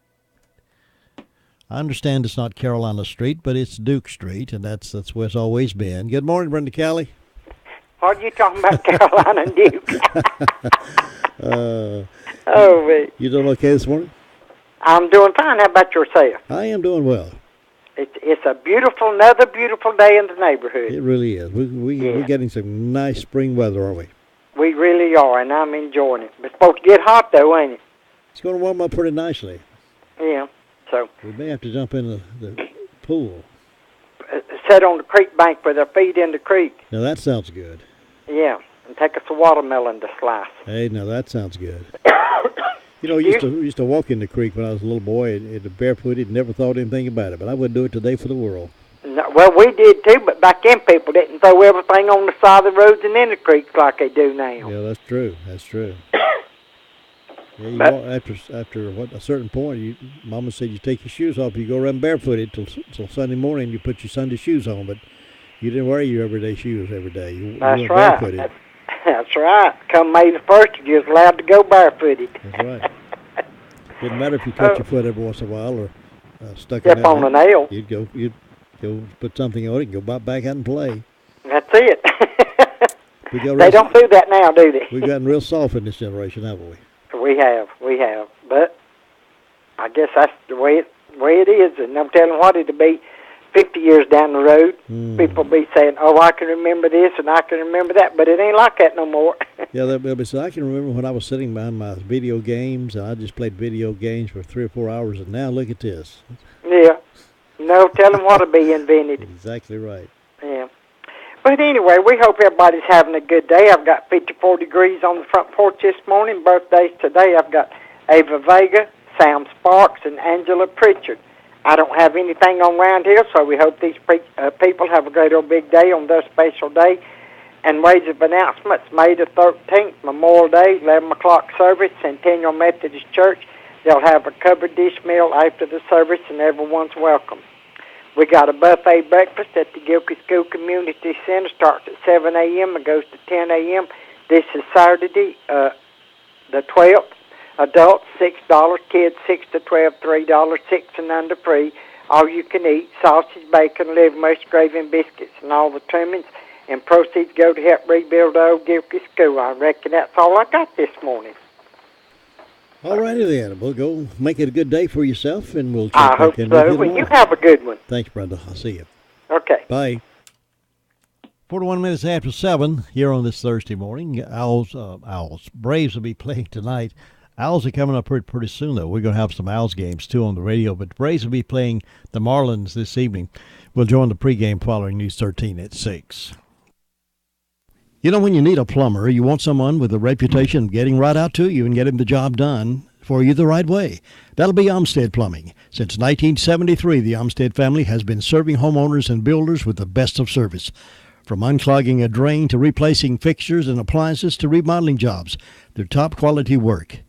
I understand it's not Carolina Street, but it's Duke Street, and that's where it's always been. Good morning, Brenda Callie. What are you talking about, Carolina and Duke? You doing okay this morning? I'm doing fine. How about yourself? I am doing well. It's another beautiful day in the neighborhood. It really is. We're getting some nice spring weather, aren't we? We really are, and I'm enjoying it. It's supposed to get hot, though, ain't it? It's going to warm up pretty nicely. Yeah. So we may have to jump in the pool. Sit on the creek bank with our feet in the creek. Now that sounds good. Yeah, and take us a watermelon to slice. Hey, now that sounds good. We used to walk in the creek when I was a little boy, and barefooted, never thought anything about it. But I wouldn't do it today for the world. No, well, we did too, but back then people didn't throw everything on the side of the roads and in the creeks like they do now. Yeah, that's true. That's true. Yeah, after a certain point, Mama said you take your shoes off. You go around barefooted till Sunday morning. You put your Sunday shoes on, but you didn't wear your everyday shoes every day. You That's right. Barefooted. That's right. Come May the 1st, you're just allowed to go barefooted. That's right. Didn't matter if you cut your foot every once in a while or stuck it on a nail. You'd go put something on it and go back out and play. That's it. They don't do that now, do they? We've gotten real soft in this generation, haven't we? We have, but I guess that's the way it is, and no telling what it'll be 50 years down the road. People be saying, "Oh, I can remember this and I can remember that," but it ain't like that no more. Yeah, they'll be saying, "I can remember when I was sitting behind my video games and I just played video games for 3 or 4 hours, and now look at this." Yeah, no telling what'll be invented. Exactly right. Yeah. But anyway, we hope everybody's having a good day. I've got 54 degrees on the front porch this morning. Birthdays today, I've got Ava Vega, Sam Sparks, and Angela Pritchard. I don't have anything on round here, so we hope these people have a great old big day on their special day. And ways of announcements, May the 13th, Memorial Day, 11 o'clock service, Centennial Methodist Church. They'll have a covered dish meal after the service, and everyone's welcome. We got a buffet breakfast at the Gilkey School Community Center. Starts at 7 a.m. and goes to 10 a.m. This is Saturday, the 12th. Adults, $6. Kids, 6 to 12, $3. 6 and under free. All you can eat, sausage, bacon, liver mush, gravy, and biscuits, and all the trimmings. And proceeds go to help rebuild the old Gilkey School. I reckon that's all I got this morning. All righty then. We'll go make it a good day for yourself, and we'll check I hope back in so. with you Well, you tomorrow. have a good one. Thanks, Brenda. I'll see you. Okay. Bye. 41 minutes after 7 here on this Thursday morning. Braves will be playing tonight Owls are coming up pretty soon, though. We're going to have some Owls games, too, on the radio. But the Braves will be playing the Marlins this evening. We'll join the pregame following News 13 at 6. You know, when you need a plumber, you want someone with a reputation of getting right out to you and getting the job done for you the right way. That'll be Olmsted Plumbing. Since 1973, the Olmsted family has been serving homeowners and builders with the best of service. From unclogging a drain to replacing fixtures and appliances to remodeling jobs, their top quality work,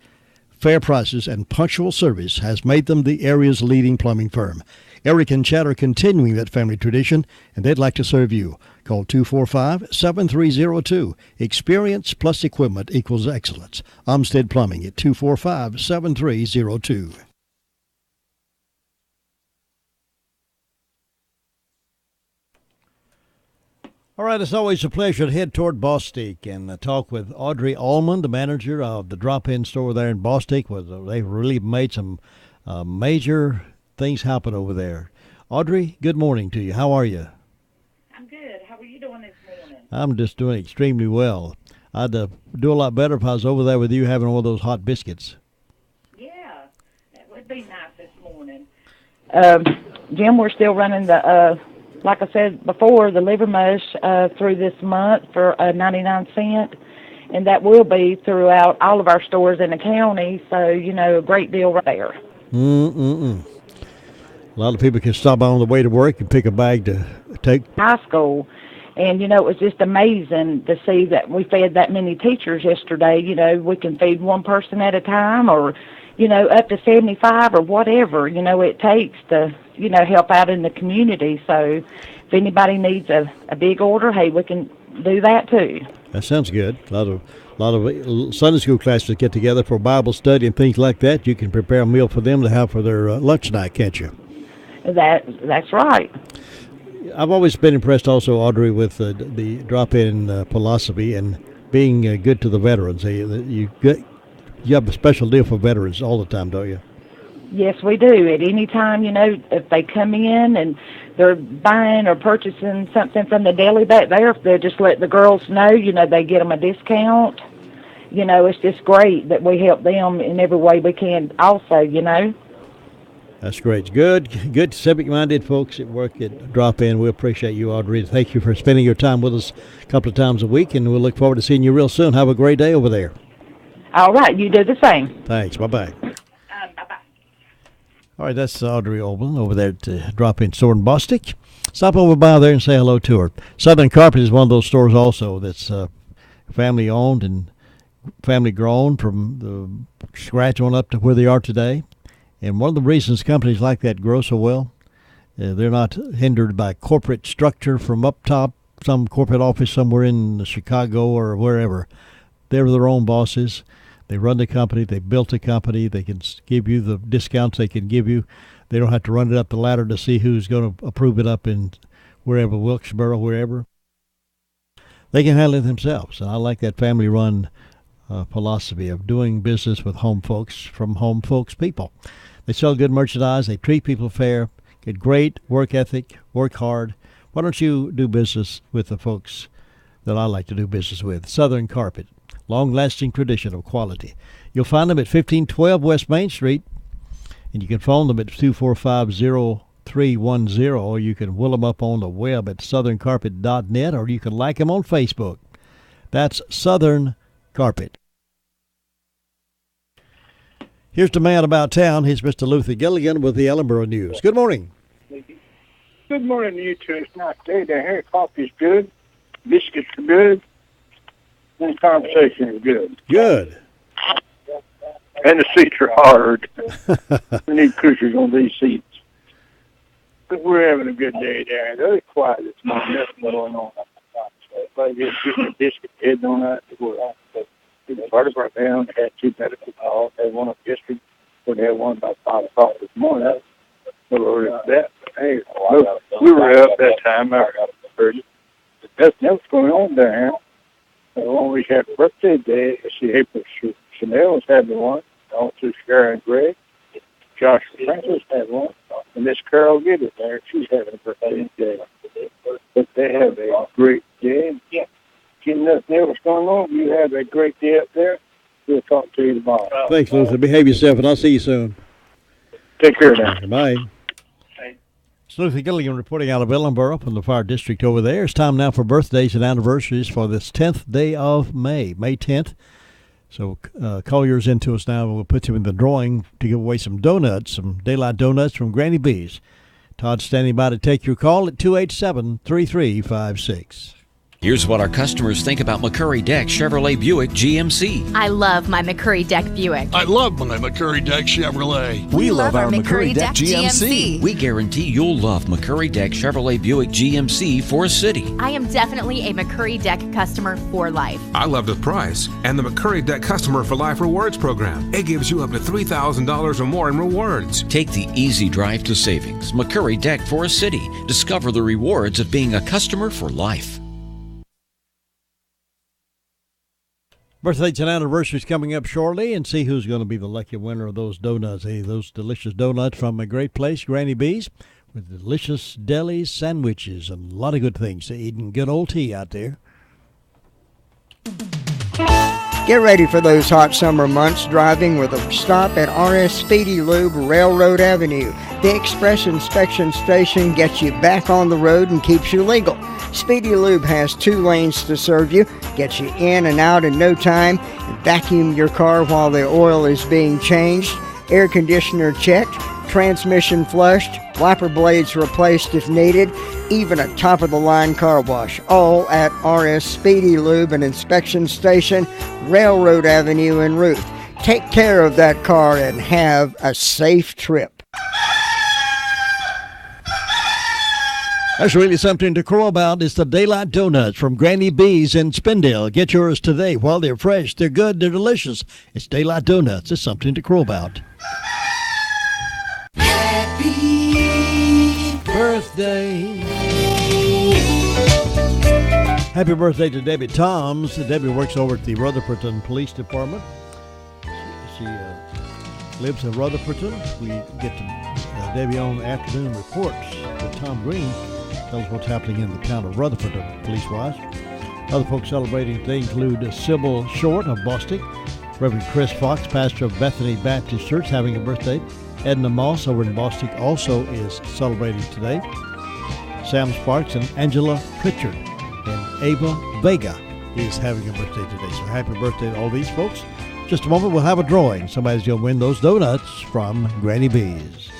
fair prices, and punctual service has made them the area's leading plumbing firm. Eric and Chad are continuing that family tradition, and they'd like to serve you. Call 245-7302. Experience plus equipment equals excellence. Olmsted Plumbing at 245-7302. All right, it's always a pleasure to head toward Bostic and talk with Audrey Allman, the manager of the drop-in store there in Bostic. They've really made some major things happen over there. Audrey, good morning to you. How are you? I'm good. How are you doing this morning? I'm just doing extremely well. I'd do a lot better if I was over there with you having one of those hot biscuits. Yeah, that would be nice this morning. Jim, we're still running the... like I said before, the liver mush through this month for 99 cents, and that will be throughout all of our stores in the county, so, a great deal right there. A lot of people can stop by on the way to work and pick a bag to take. High school, and, it was just amazing to see that we fed that many teachers yesterday. We can feed one person at a time or, up to 75 or whatever, it takes to, help out in the community. So if anybody needs a big order, hey, we can do that too. That sounds good. A lot of Sunday school classes get together for Bible study and things like that. You can prepare a meal for them to have for their lunch night, can't you? That's right. I've always been impressed also, Audrey, with the drop-in philosophy and being good to the veterans. You have a special deal for veterans all the time, don't you? Yes, we do. At any time, if they come in and they're buying or purchasing something from the deli back there, if they just let the girls know, they get them a discount. It's just great that we help them in every way we can also, That's great. Good civic-minded folks at work at Drop-In. We appreciate you, Audrey. Thank you for spending your time with us a couple of times a week, and we'll look forward to seeing you real soon. Have a great day over there. All right, you do the same. Thanks. Bye-bye. Bye-bye. All right, that's Audrey Oberlin over there at Drop-In Store in Bostic. Stop over by there and say hello to her. Southern Carpet is one of those stores also that's family-owned and family-grown from the scratch on up to where they are today. And one of the reasons companies like that grow so well, they're not hindered by corporate structure from up top, some corporate office somewhere in Chicago or wherever. They're their own bosses. They run the company. They built the company. They can give you the discounts they can give you. They don't have to run it up the ladder to see who's going to approve it up in wherever, Wilkesboro, wherever. They can handle it themselves. And I like that family-run philosophy of doing business with home folks from home folks people. They sell good merchandise. They treat people fair, get great work ethic, work hard. Why don't you do business with the folks that I like to do business with? Southern Carpet, long-lasting tradition of quality. You'll find them at 1512 West Main Street, and you can phone them at 245-0310, or you can will them up on the web at southerncarpet.net, or you can like them on Facebook. That's Southern Carpet. Here's the man about town. He's Mr. Luther Gilligan with the Ellenboro News. Good morning. Good morning to you two. It's a nice day down here. Coffee's good. Biscuits are good. And the conversation is good. Good. And the seats are hard. We need cushions on these seats. But we're having a good day down here. Very quiet. It's not nothing going on. If I get a biscuit head on that, part of our town had 2 medical calls. They had one up yesterday, but they had one about 5 o'clock this morning. We were that. Hey, we were up that time. I heard it. That's what's going on down here. We always had a birthday day. See, April Chanel's had one. Also, Sharon Gray. Josh Francis had one. And Miss Carol Gibbons there. She's having a birthday day. But they have a great day. Yeah. Getting nothing else going on. You have a great day up there. We'll talk to you tomorrow. Thanks, Luther. Behave yourself, and I'll see you soon. Take care now. Bye. It's Luther Gilligan reporting out of Ellenboro from the Fire District over there. It's time now for birthdays and anniversaries for this 10th day of May 10th. So call yours into us now, and we'll put you in the drawing to give away some donuts, some Daylight Donuts from Granny B's. Todd's standing by to take your call at 287-3356. Here's what our customers think about McCurry Deck Chevrolet Buick GMC. I love my McCurry Deck Buick. I love my McCurry Deck Chevrolet. We love our McCurry Deck GMC. We guarantee you'll love McCurry Deck Chevrolet Buick GMC for city. I am definitely a McCurry Deck customer for life. I love the price and the McCurry Deck Customer for Life Rewards program. It gives you up to $3,000 or more in rewards. Take the easy drive to savings. McCurry Deck for a city. Discover the rewards of being a customer for life. Birthdays and anniversaries coming up shortly, and see who's going to be the lucky winner of those donuts. Hey, those delicious donuts from a great place, Granny B's, with delicious delis, sandwiches, and a lot of good things to eat, and good old tea out there. Get ready for those hot summer months driving with a stop at RS Speedy Lube, Railroad Avenue. The Express Inspection Station gets you back on the road and keeps you legal. Speedy Lube has 2 lanes to serve you, gets you in and out in no time, and vacuum your car while the oil is being changed, air conditioner checked, transmission flushed, wiper blades replaced if needed, even a top-of-the-line car wash, all at RS Speedy Lube and Inspection Station, Railroad Avenue in Ruth. Take care of that car and have a safe trip. That's really something to crow about. It's the Daylight Donuts from Granny B's in Spindale. Get yours today while they're fresh. They're good. They're delicious. It's Daylight Donuts. It's something to crow about. Happy birthday. Happy birthday to Debbie Toms. Debbie works over at the Rutherfordton Police Department. She lives in Rutherfordton. We get to Debbie on afternoon reports with Tom Green. Tell us what's happening in the town of Rutherfordton, police-wise. Other folks celebrating today include Sybil Short of Bostic, Reverend Chris Fox, pastor of Bethany Baptist Church, having a birthday. Edna Moss over in Bostic also is celebrating today. Sam Sparks and Angela Pritchard. And Ava Vega is having a birthday today. So happy birthday to all these folks. Just a moment, we'll have a drawing. Somebody's going to win those donuts from Granny B's.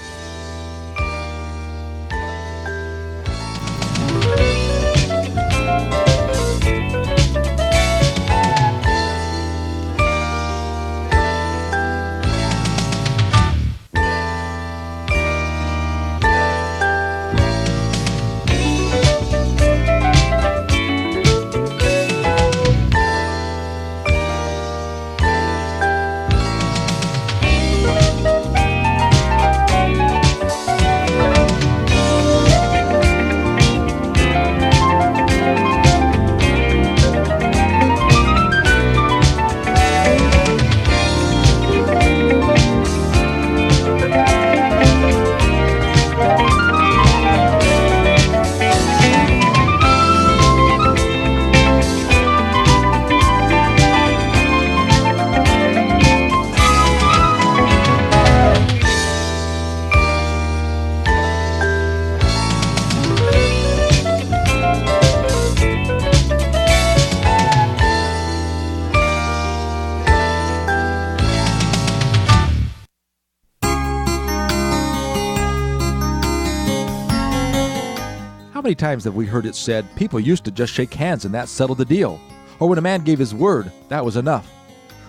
How many times have we heard it said, people used to just shake hands and that settled the deal? Or when a man gave his word, that was enough.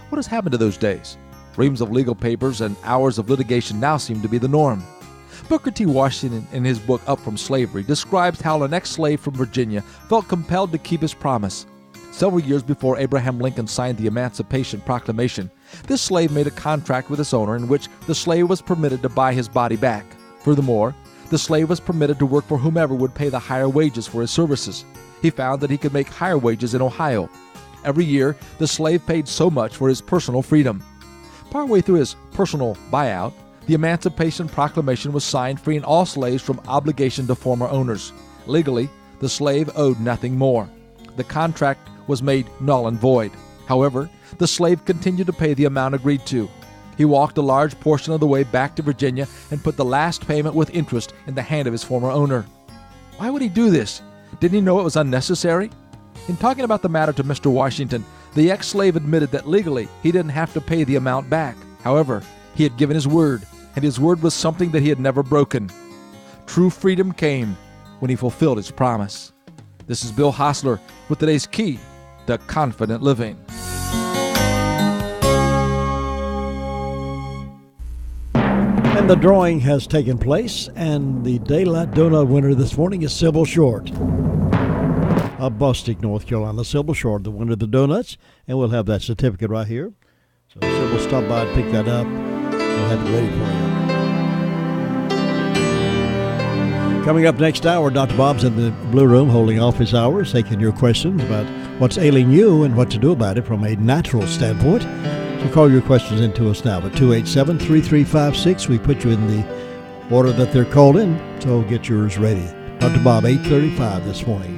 What has happened to those days? Reams of legal papers and hours of litigation now seem to be the norm. Booker T. Washington, in his book Up From Slavery, describes how an ex-slave from Virginia felt compelled to keep his promise. Several years before Abraham Lincoln signed the Emancipation Proclamation, this slave made a contract with his owner in which the slave was permitted to buy his body back. Furthermore, the slave was permitted to work for whomever would pay the higher wages for his services. He found that he could make higher wages in Ohio. Every year, the slave paid so much for his personal freedom. Partway through his personal buyout, the Emancipation Proclamation was signed freeing all slaves from obligation to former owners. Legally, the slave owed nothing more. The contract was made null and void. However, the slave continued to pay the amount agreed to. He walked a large portion of the way back to Virginia and put the last payment with interest in the hand of his former owner. Why would he do this? Didn't he know it was unnecessary? In talking about the matter to Mr. Washington, the ex-slave admitted that legally he didn't have to pay the amount back. However, he had given his word, and his word was something that he had never broken. True freedom came when he fulfilled his promise. This is Bill Hostler with today's key to confident living. And the drawing has taken place, and the Daylight Donut winner this morning is Sybil Short of Bostic, North Carolina. Sybil Short, the winner of the donuts, and we'll have that certificate right here. So Sybil, stop by and pick that up. We'll have it ready for you. Coming up next hour, Dr. Bob's in the Blue Room holding office hours, taking your questions about what's ailing you and what to do about it from a natural standpoint. So call your questions into us now at 287-3356. We put you in the order that they're called in, so get yours ready. Dr. Bob, 8:35 this morning.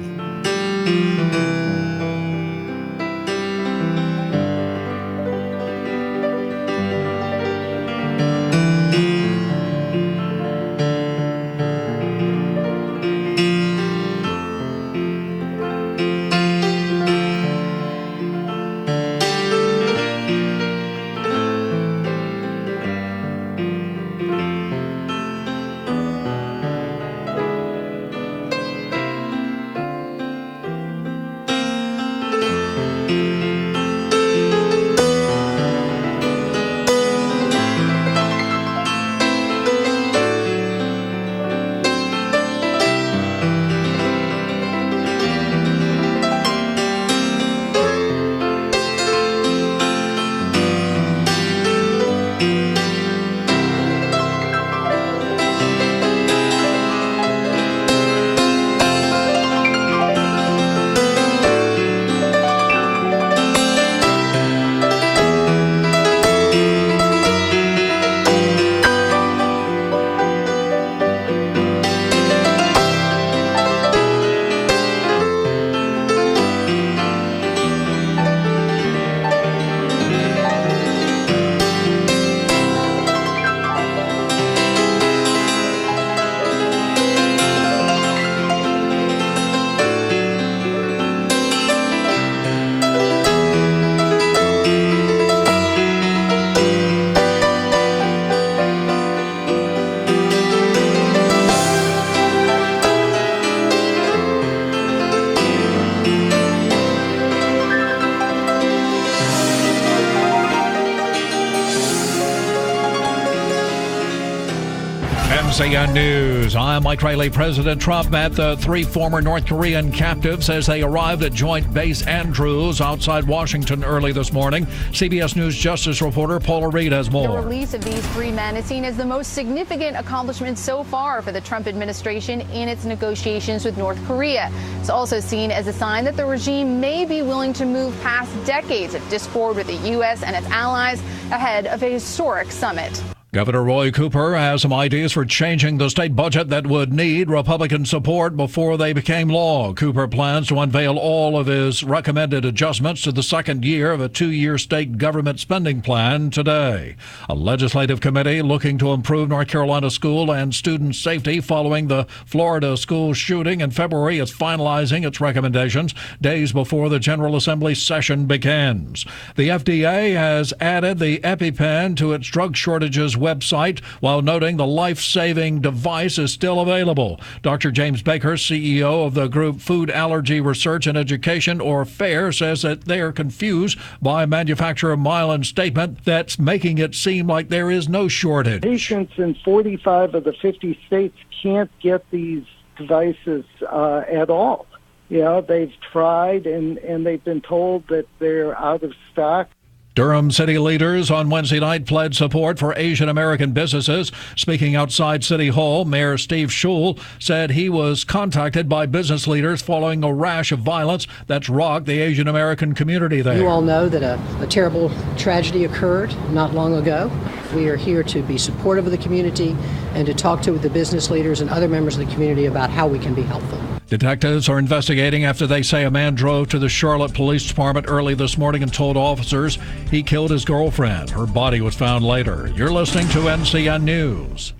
MCN News. I'm Mike Riley. President Trump met the three former North Korean captives as they arrived at Joint Base Andrews outside Washington early this morning. CBS News Justice reporter Paula Reed has more. The release of these three men is seen as the most significant accomplishment so far for the Trump administration in its negotiations with North Korea. It's also seen as a sign that the regime may be willing to move past decades of discord with the U.S. and its allies ahead of a historic summit. Governor Roy Cooper has some ideas for changing the state budget that would need Republican support before they became law. Cooper plans to unveil all of his recommended adjustments to the second year of a two-year state government spending plan today. A legislative committee looking to improve North Carolina school and student safety following the Florida school shooting in February is finalizing its recommendations days before the General Assembly session begins. The FDA has added the EpiPen to its drug shortages website while noting the life-saving device is still available. Dr. James Baker, CEO of the group Food Allergy Research and Education, or FARE, says that they are confused by manufacturer Mylan's statement that's making it seem like there is no shortage. Patients in 45 of the 50 states can't get these devices at all. You know, they've tried and they've been told that they're out of stock. Durham city leaders on Wednesday night pledged support for Asian American businesses. Speaking outside City Hall, Mayor Steve Schul said he was contacted by business leaders following a rash of violence that's rocked the Asian American community there. You all know that a terrible tragedy occurred not long ago. We are here to be supportive of the community and to talk to the business leaders and other members of the community about how we can be helpful. Detectives are investigating after they say a man drove to the Charlotte Police Department early this morning and told officers he killed his girlfriend. Her body was found later. You're listening to NCN News.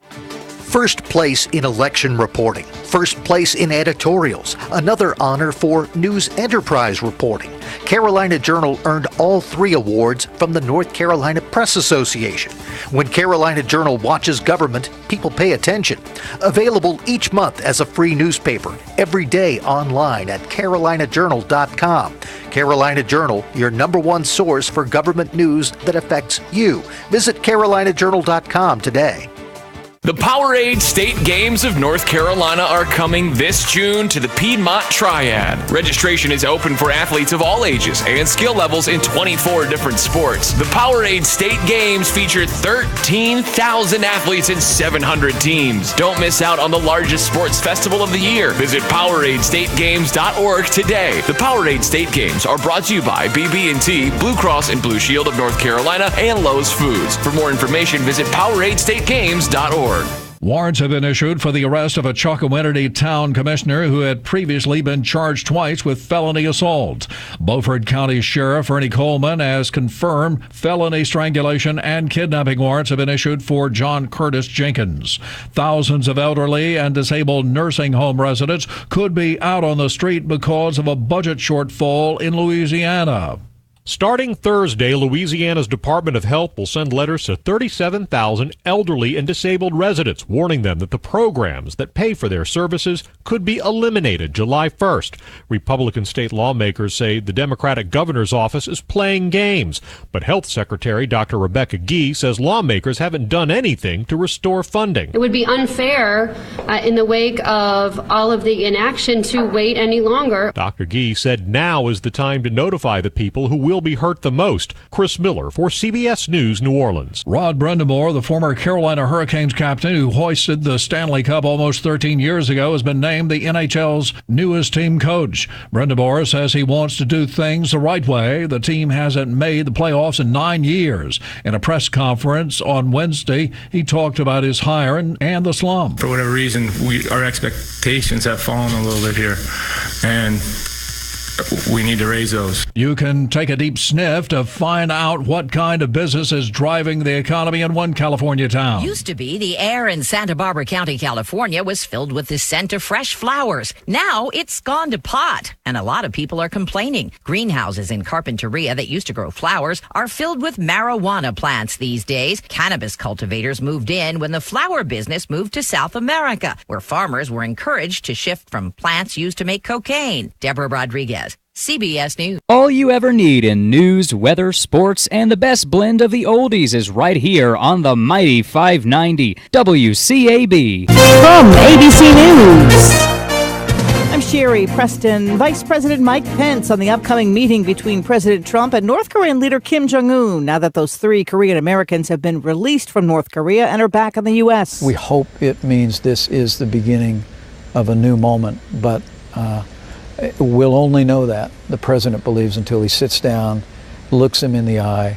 First place in election reporting, first place in editorials, another honor for news enterprise reporting. Carolina Journal earned all 3 awards from the North Carolina Press Association. When Carolina Journal watches government, people pay attention. Available each month as a free newspaper, every day online at carolinajournal.com. Carolina Journal, your #1 source for government news that affects you. Visit carolinajournal.com today. The Powerade State Games of North Carolina are coming this June to the Piedmont Triad. Registration is open for athletes of all ages and skill levels in 24 different sports. The Powerade State Games feature 13,000 athletes and 700 teams. Don't miss out on the largest sports festival of the year. Visit PoweradeStateGames.org today. The Powerade State Games are brought to you by BB&T, Blue Cross and Blue Shield of North Carolina, and Lowe's Foods. For more information, visit PoweradeStateGames.org. Warrants have been issued for the arrest of a Chocowinity town commissioner who had previously been charged twice with felony assault. Beaufort County Sheriff Ernie Coleman has confirmed felony strangulation and kidnapping warrants have been issued for John Curtis Jenkins. Thousands of elderly and disabled nursing home residents could be out on the street because of a budget shortfall in Louisiana. Starting Thursday, Louisiana's Department of Health will send letters to 37,000 elderly and disabled residents, warning them that the programs that pay for their services could be eliminated July 1st. Republican state lawmakers say the Democratic governor's office is playing games, but Health Secretary Dr. Rebecca Gee says lawmakers haven't done anything to restore funding. It would be unfair in the wake of all of the inaction to wait any longer. Dr. Gee said now is the time to notify the people who will be hurt the most. Chris Miller for CBS News, New Orleans. Rod Brindamore, the former Carolina Hurricanes captain who hoisted the Stanley Cup almost 13 years ago, has been named the NHL's newest team coach. Brindamore says he wants to do things the right way. The team hasn't made the playoffs in 9 years. In a press conference on Wednesday, he talked about his hiring and the slump. For whatever reason, our expectations have fallen a little bit here, and we need to raise those. You can take a deep sniff to find out what kind of business is driving the economy in one California town. Used to be the air in Santa Barbara County, California was filled with the scent of fresh flowers. Now it's gone to pot, and a lot of people are complaining. Greenhouses in Carpinteria that used to grow flowers are filled with marijuana plants these days. Cannabis cultivators moved in when the flower business moved to South America, where farmers were encouraged to shift from plants used to make cocaine. Deborah Rodriguez, CBS News. All you ever need in news, weather, sports, and the best blend of the oldies is right here on the mighty 590 WCAB. From ABC News, I'm Sherry Preston. Vice President Mike Pence on the upcoming meeting between President Trump and North Korean leader Kim Jong-un, now that those 3 Korean Americans have been released from North Korea and are back in the U.S. We hope it means this is the beginning of a new moment, but we'll only know that, the president believes, until he sits down, looks him in the eye,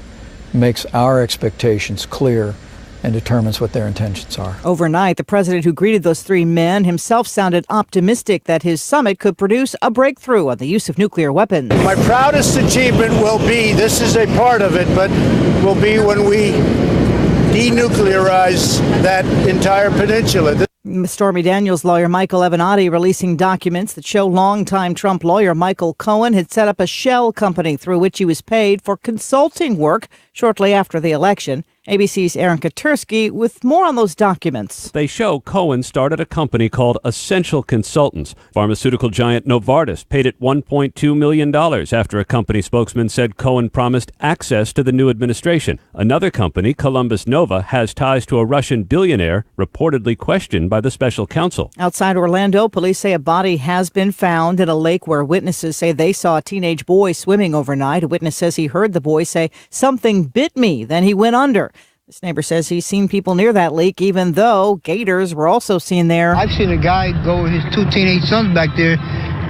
makes our expectations clear, and determines what their intentions are. Overnight, the president who greeted those 3 men himself sounded optimistic that his summit could produce a breakthrough on the use of nuclear weapons. My proudest achievement will be, this is a part of it, but will be when we denuclearize that entire peninsula. Stormy Daniels' lawyer Michael Avenatti releasing documents that show longtime Trump lawyer Michael Cohen had set up a shell company through which he was paid for consulting work shortly after the election. ABC's Aaron Katursky with more on those documents. They show Cohen started a company called Essential Consultants. Pharmaceutical giant Novartis paid it $1.2 million after a company spokesman said Cohen promised access to the new administration. Another company, Columbus Nova, has ties to a Russian billionaire reportedly questioned by the special counsel. Outside Orlando, police say a body has been found in a lake where witnesses say they saw a teenage boy swimming overnight. A witness says he heard the boy say, "Something bit me," then he went under. This neighbor says he's seen people near that lake, even though gators were also seen there. I've seen a guy go with his 2 teenage sons back there,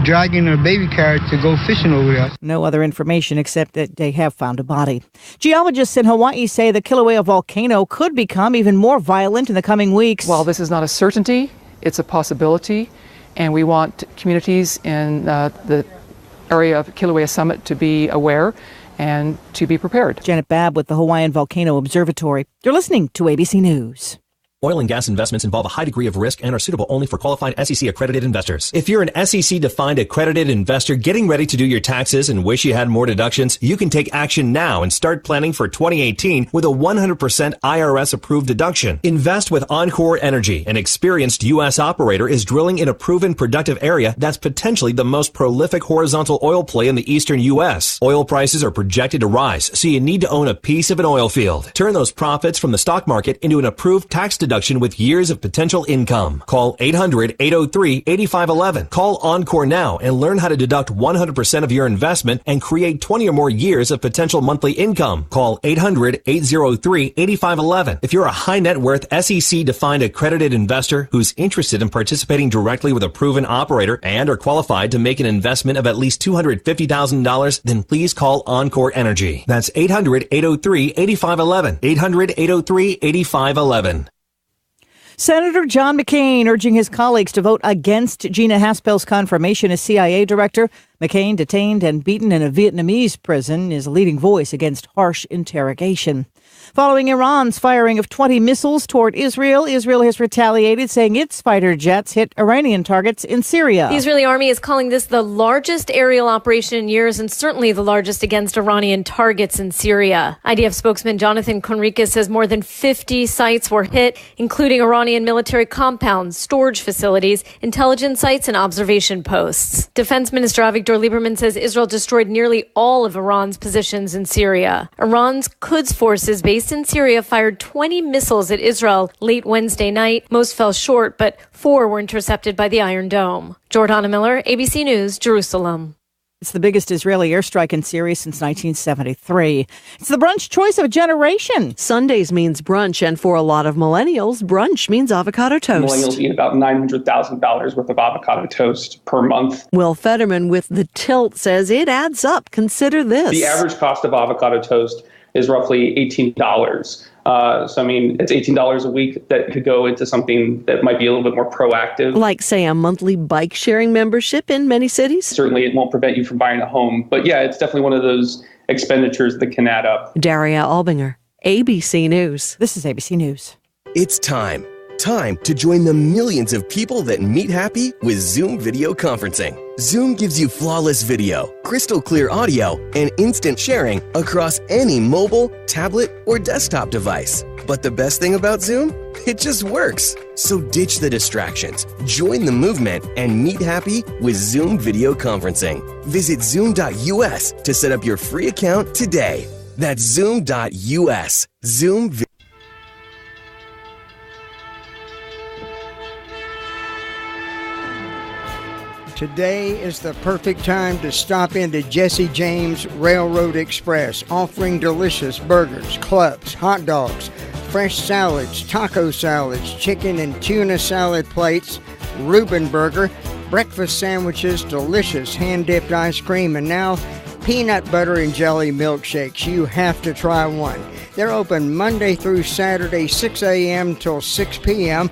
dragging a baby carriage to go fishing over there. No other information except that they have found a body. Geologists in Hawaii say the Kilauea volcano could become even more violent in the coming weeks. While this is not a certainty, it's a possibility. and we want communities in the area of Kilauea Summit to be aware and to be prepared. Janet Babb with the Hawaiian Volcano Observatory. You're listening to ABC News. Oil and gas investments involve a high degree of risk and are suitable only for qualified SEC-accredited investors. If you're an SEC-defined accredited investor getting ready to do your taxes and wish you had more deductions, you can take action now and start planning for 2018 with a 100% IRS-approved deduction. Invest with Encore Energy. An experienced U.S. operator is drilling in a proven productive area that's potentially the most prolific horizontal oil play in the eastern U.S. Oil prices are projected to rise, so you need to own a piece of an oil field. Turn those profits from the stock market into an approved tax deduction with years of potential income. Call 800-803-8511. Call Encore now and learn how to deduct 100% of your investment and create 20 or more years of potential monthly income. Call 800-803-8511. If you're a high net worth SEC-defined accredited investor who's interested in participating directly with a proven operator and are qualified to make an investment of at least $250,000, then please call Encore Energy. That's 800-803-8511. 800-803-8511. Senator John McCain urging his colleagues to vote against Gina Haspel's confirmation as CIA director. McCain, detained and beaten in a Vietnamese prison, is a leading voice against harsh interrogation. Following Iran's firing of 20 missiles toward Israel, Israel has retaliated, saying its fighter jets hit Iranian targets in Syria. The Israeli army is calling this the largest aerial operation in years and certainly the largest against Iranian targets in Syria. IDF spokesman Jonathan Conricus says more than 50 sites were hit, including Iranian military compounds, storage facilities, intelligence sites, and observation posts. Defense Minister Avigdor Lieberman says Israel destroyed nearly all of Iran's positions in Syria. Iran's Quds forces based in Syria fired 20 missiles at Israel late Wednesday night. Most fell short, but 4 were intercepted by the Iron Dome. Jordana Miller, ABC News, Jerusalem. It's the biggest Israeli airstrike in Syria since 1973. It's the brunch choice of a generation. Sundays means brunch, and for a lot of millennials, brunch means avocado toast. Millennials eat about $900,000 worth of avocado toast per month. Will Fetterman with The Tilt says it adds up. Consider this. The average cost of avocado toast is roughly $18. So, I mean, it's $18 a week that could go into something that might be a little bit more proactive. Like, say, a monthly bike sharing membership in many cities? Certainly, it won't prevent you from buying a home. But yeah, it's definitely one of those expenditures that can add up. Daria Albinger, ABC News. This is ABC News. It's time. Time to join the millions of people that meet happy with Zoom video conferencing. Zoom gives you flawless video, crystal clear audio, and instant sharing across any mobile, tablet, or desktop device. But the best thing about Zoom? It just works. So ditch the distractions, join the movement, and meet happy with Zoom video conferencing. Visit zoom.us to set up your free account today. That's zoom.us. Zoom. Today is the perfect time to stop into Jesse James Railroad Express, offering delicious burgers, clubs, hot dogs, fresh salads, taco salads, chicken and tuna salad plates, Reuben burger, breakfast sandwiches, delicious hand-dipped ice cream, and now peanut butter and jelly milkshakes. You have to try one. They're open Monday through Saturday, 6 a.m. till 6 p.m.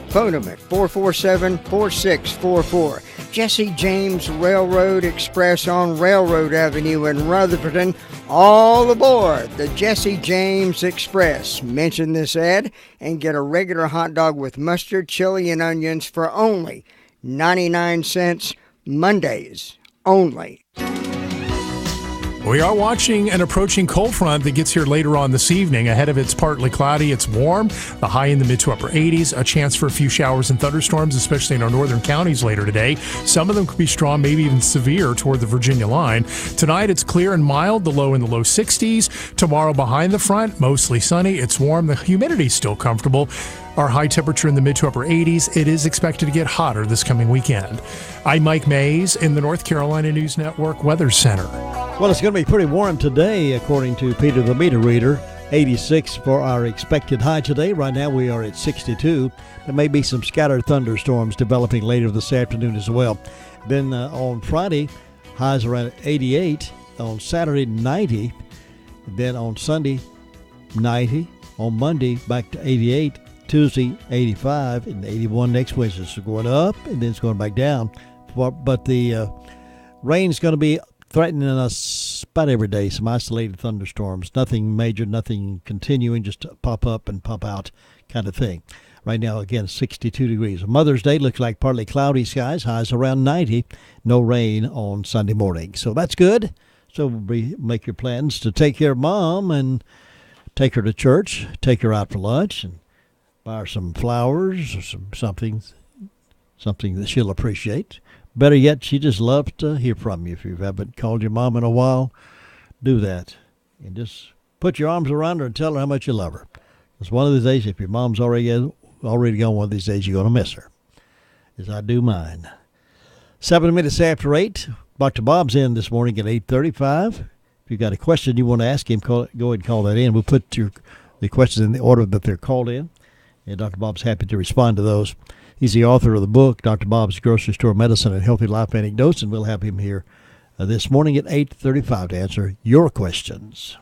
Phone them at 447-4644. Jesse James Railroad Express on Railroad Avenue in Rutherford. All aboard the Jesse James Express. Mention this ad and get a regular hot dog with mustard, chili, and onions for only 99 cents. Mondays only. We are watching an approaching cold front that gets here later on this evening. Ahead of it's partly cloudy. It's warm. The high in the mid to upper 80s. A chance for a few showers and thunderstorms, especially in our northern counties later today. Some of them could be strong, maybe even severe toward the Virginia line. Tonight it's clear and mild, the low in the low 60s. Tomorrow behind the front, mostly sunny. It's warm. The humidity's still comfortable. Our high temperature in the mid to upper 80s. It is expected to get hotter this coming weekend. I'm Mike Mays in the North Carolina News Network Weather Center. Well, it's going to be pretty warm today, according to Peter the Meter Reader. 86 for our expected high today. Right now we are at 62. There may be some scattered thunderstorms developing later this afternoon as well. Then on Friday, highs around 88. On Saturday, 90. Then on Sunday, 90. On Monday, back to 88. Tuesday, 85, and 81 next Wednesday. So going up, and then it's going back down. But the rain's going to be threatening us about every day, some isolated thunderstorms. Nothing major, nothing continuing, just pop up and pop out kind of thing. Right now, again, 62 degrees. Mother's Day looks like partly cloudy skies, highs around 90. No rain on Sunday morning. So that's good. So make your plans to take care of Mom and take her to church, take her out for lunch, and buy her some flowers or something that she'll appreciate. Better yet, she just loves to hear from you. If you haven't called your mom in a while, do that. And just put your arms around her and tell her how much you love her. Because one of these days, if your mom's already gone one of these days, you're going to miss her, as I do mine. 7 minutes after 8, Dr. Bob's in this morning at 8:35. If you've got a question you want to ask him, go ahead and call that in. We'll put the questions in the order that they're called in, and Dr. Bob's happy to respond to those. He's the author of the book, Dr. Bob's Grocery Store Medicine and Healthy Life Anecdotes, and we'll have him here this morning at 8:35 to answer your questions.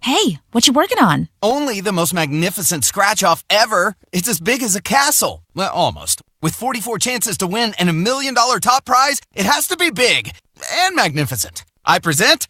Hey, what you working on? Only the most magnificent scratch-off ever. It's as big as a castle. Well, almost. With 44 chances to win and $1 million top prize, it has to be big and magnificent. I present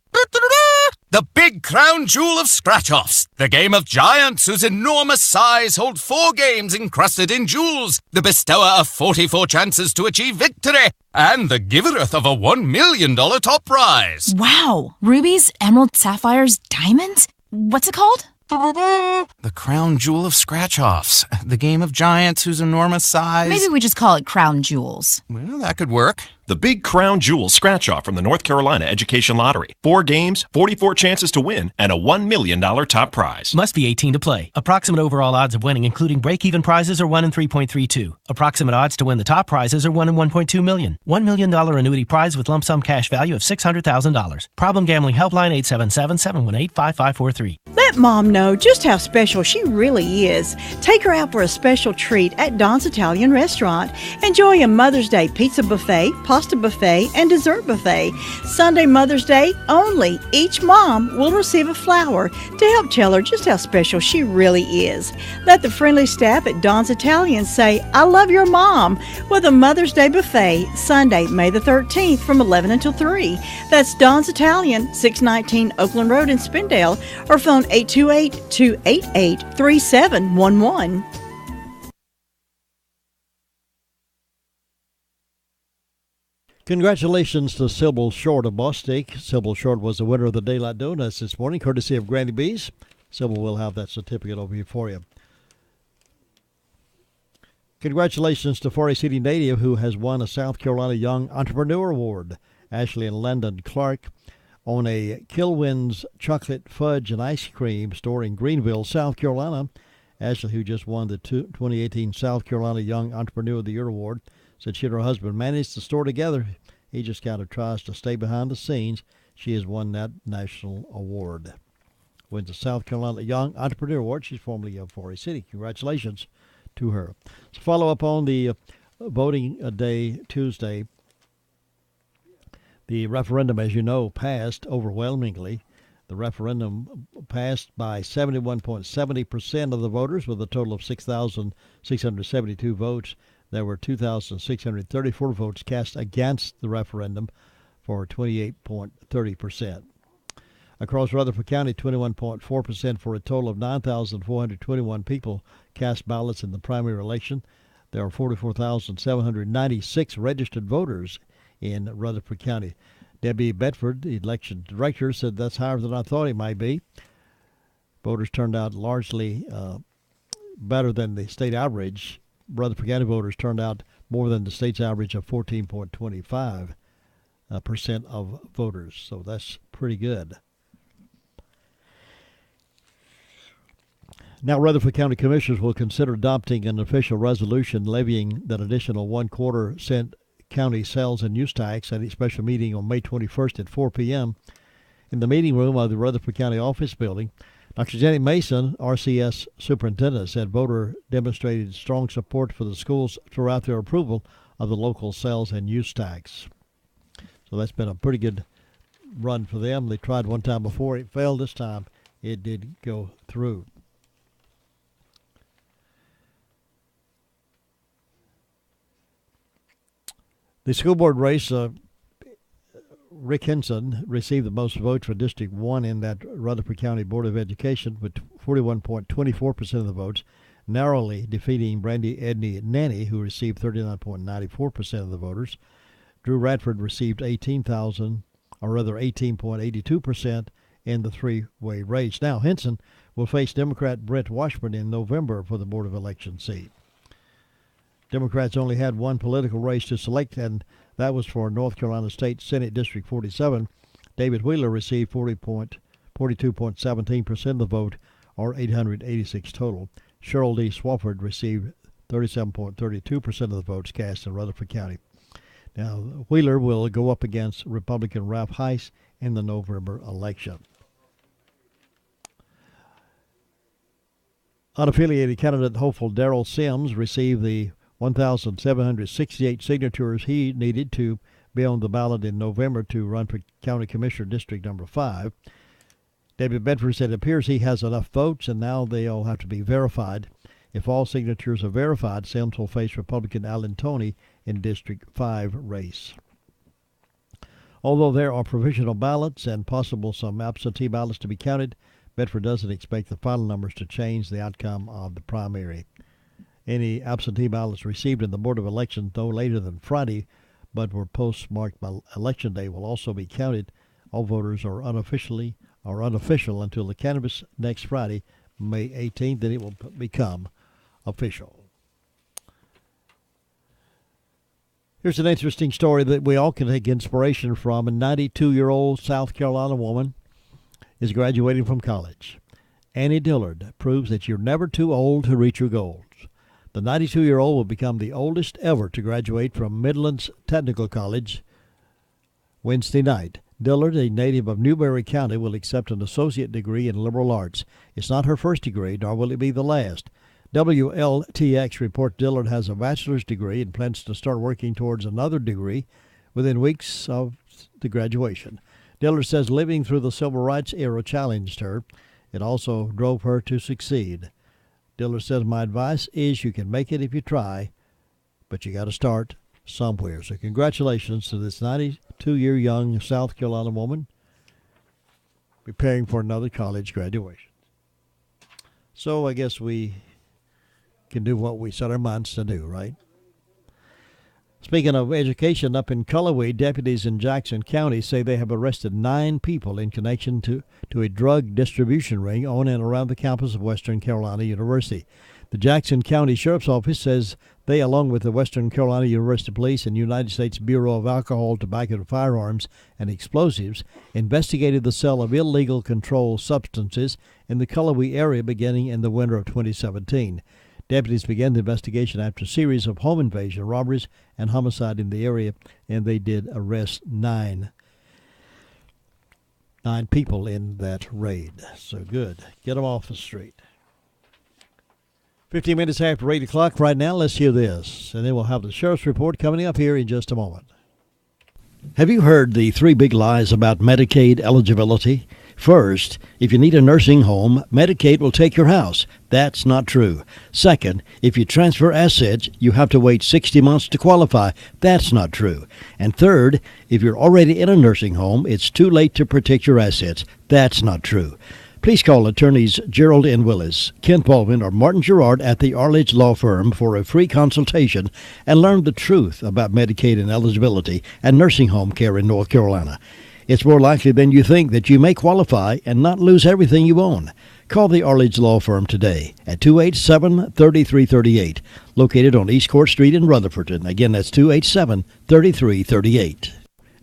the Big Crown Jewel of Scratch-Offs, the game of giants whose enormous size hold 4 games encrusted in jewels, the bestower of 44 chances to achieve victory, and the givereth of a $1 million top prize. Wow. Rubies, emeralds, sapphires, diamonds? What's it called? The Crown Jewel of Scratch-Offs, the game of giants whose enormous size... Maybe we just call it Crown Jewels. Well, that could work. The Big Crown Jewel Scratch-Off from the North Carolina Education Lottery. 4 games, 44 chances to win, and a $1 million top prize. Must be 18 to play. Approximate overall odds of winning, including break-even prizes, are 1 in 3.32. Approximate odds to win the top prizes are 1 in 1.2 million. $1 million annuity prize with lump sum cash value of $600,000. Problem Gambling Helpline 877-718-5543. Let Mom know just how special she really is. Take her out for a special treat at Don's Italian Restaurant. Enjoy a Mother's Day pizza buffet, pasta buffet, and dessert buffet. Sunday Mother's Day only. Each mom will receive a flower to help tell her just how special she really is. Let the friendly staff at Don's Italian say, "I love your mom," with a Mother's Day buffet Sunday, May the 13th from 11 until 3. That's Don's Italian, 619 Oakland Road in Spindale, or phone 828-288-3711. Congratulations to Sybil Short of Bostik. Sybil Short was the winner of the Daylight Donuts this morning, courtesy of Granny B's. Sybil will have that certificate over here for you. Congratulations to Forest City native who has won a South Carolina Young Entrepreneur Award. Ashley and Landon Clark own a Kilwins chocolate fudge and ice cream store in Greenville, South Carolina. Ashley, who just won the 2018 South Carolina Young Entrepreneur of the Year Award, said she and her husband managed the store together. He just kind of tries to stay behind the scenes. She has won that national award. Wins the South Carolina Young Entrepreneur Award. She's formerly of Forest City. Congratulations to her. So follow up on the voting day Tuesday. The referendum, as you know, passed overwhelmingly. The referendum passed by 71.70% of the voters with a total of 6,672 votes. There were 2,634 votes cast against the referendum for 28.30%. Across Rutherford County, 21.4% for a total of 9,421 people cast ballots in the primary election. There are 44,796 registered voters in Rutherford County. Debbie Bedford, the election director, said that's higher than I thought it might be. Voters turned out largely better than the state average. Rutherford County voters turned out more than the state's average of 14.25% of voters. So that's pretty good. Now, Rutherford County Commissioners will consider adopting an official resolution levying that additional 1/4 cent county sales and use tax at a special meeting on May 21st at 4 p.m. in the meeting room of the Rutherford County Office Building. Dr. Janet Mason, RCS Superintendent, said voter demonstrated strong support for the schools throughout their approval of the local sales and use tax. So that's been a pretty good run for them. They tried one time before. It failed. This time it did go through. The school board race, Rick Henson received the most votes for District 1 in that Rutherford County Board of Education with 41.24% of the votes, narrowly defeating Brandy Edney Nanny, who received 39.94% of the voters. Drew Radford received 18.82% in the three-way race. Now Henson will face Democrat Brett Washburn in November for the Board of Election seat. Democrats only had one political race to select, and that was for North Carolina State Senate District 47. David Wheeler received 42.17% of the vote, or 886 total. Cheryl D. Swafford received 37.32% of the votes cast in Rutherford County. Now, Wheeler will go up against Republican Ralph Heiss in the November election. Unaffiliated candidate hopeful Darrell Sims received the 1,768 signatures he needed to be on the ballot in November to run for County Commissioner District Number 5. David Bedford said it appears he has enough votes, and now they all have to be verified. If all signatures are verified, Sims will face Republican Alan Toney in District 5 race. Although there are provisional ballots and possible some absentee ballots to be counted, Bedford doesn't expect the final numbers to change the outcome of the primary. Any absentee ballots received in the Board of Elections no later than Friday, but were postmarked by Election Day, will also be counted. All voters are unofficial until the canvass next Friday, May 18th, then it will become official. Here's an interesting story that we all can take inspiration from. A 92-year-old South Carolina woman is graduating from college. Annie Dillard proves that you're never too old to reach your goals. The 92-year-old will become the oldest ever to graduate from Midlands Technical College Wednesday night. Dillard, a native of Newberry County, will accept an associate degree in liberal arts. It's not her first degree, nor will it be the last. WLTX reports Dillard has a bachelor's degree and plans to start working towards another degree within weeks of the graduation. Dillard says living through the civil rights era challenged her. It also drove her to succeed. Dillard says, my advice is you can make it if you try, but you got to start somewhere. So congratulations to this 92-year young South Carolina woman preparing for another college graduation. So I guess we can do what we set our minds to do, right? Speaking of education, up in Cullowhee, deputies in Jackson County say they have arrested 9 people in connection to a drug distribution ring on and around the campus of Western Carolina University. The Jackson County Sheriff's Office says they, along with the Western Carolina University Police and United States Bureau of Alcohol, Tobacco, Firearms, and Explosives, investigated the sale of illegal controlled substances in the Cullowhee area beginning in the winter of 2017. Deputies began the investigation after a series of home invasion, robberies, and homicide in the area, and they did arrest 9 people in that raid. So good. Get them off the street. 15 minutes after 8 o'clock right now, let's hear this, and then we'll have the Sheriff's Report coming up here in just a moment. Have you heard the 3 big lies about Medicaid eligibility? First, if you need a nursing home, Medicaid will take your house. That's not true. Second, if you transfer assets, you have to wait 60 months to qualify. That's not true. And third, if you're already in a nursing home, it's too late to protect your assets. That's not true. Please call attorneys Gerald N. Willis, Kent Baldwin, or Martin Gerard at the Arledge Law Firm for a free consultation and learn the truth about Medicaid and eligibility and nursing home care in North Carolina. It's more likely than you think that you may qualify and not lose everything you own. Call the Arledge Law Firm today at 287-3338, located on East Court Street in Rutherford. And again, that's 287-3338.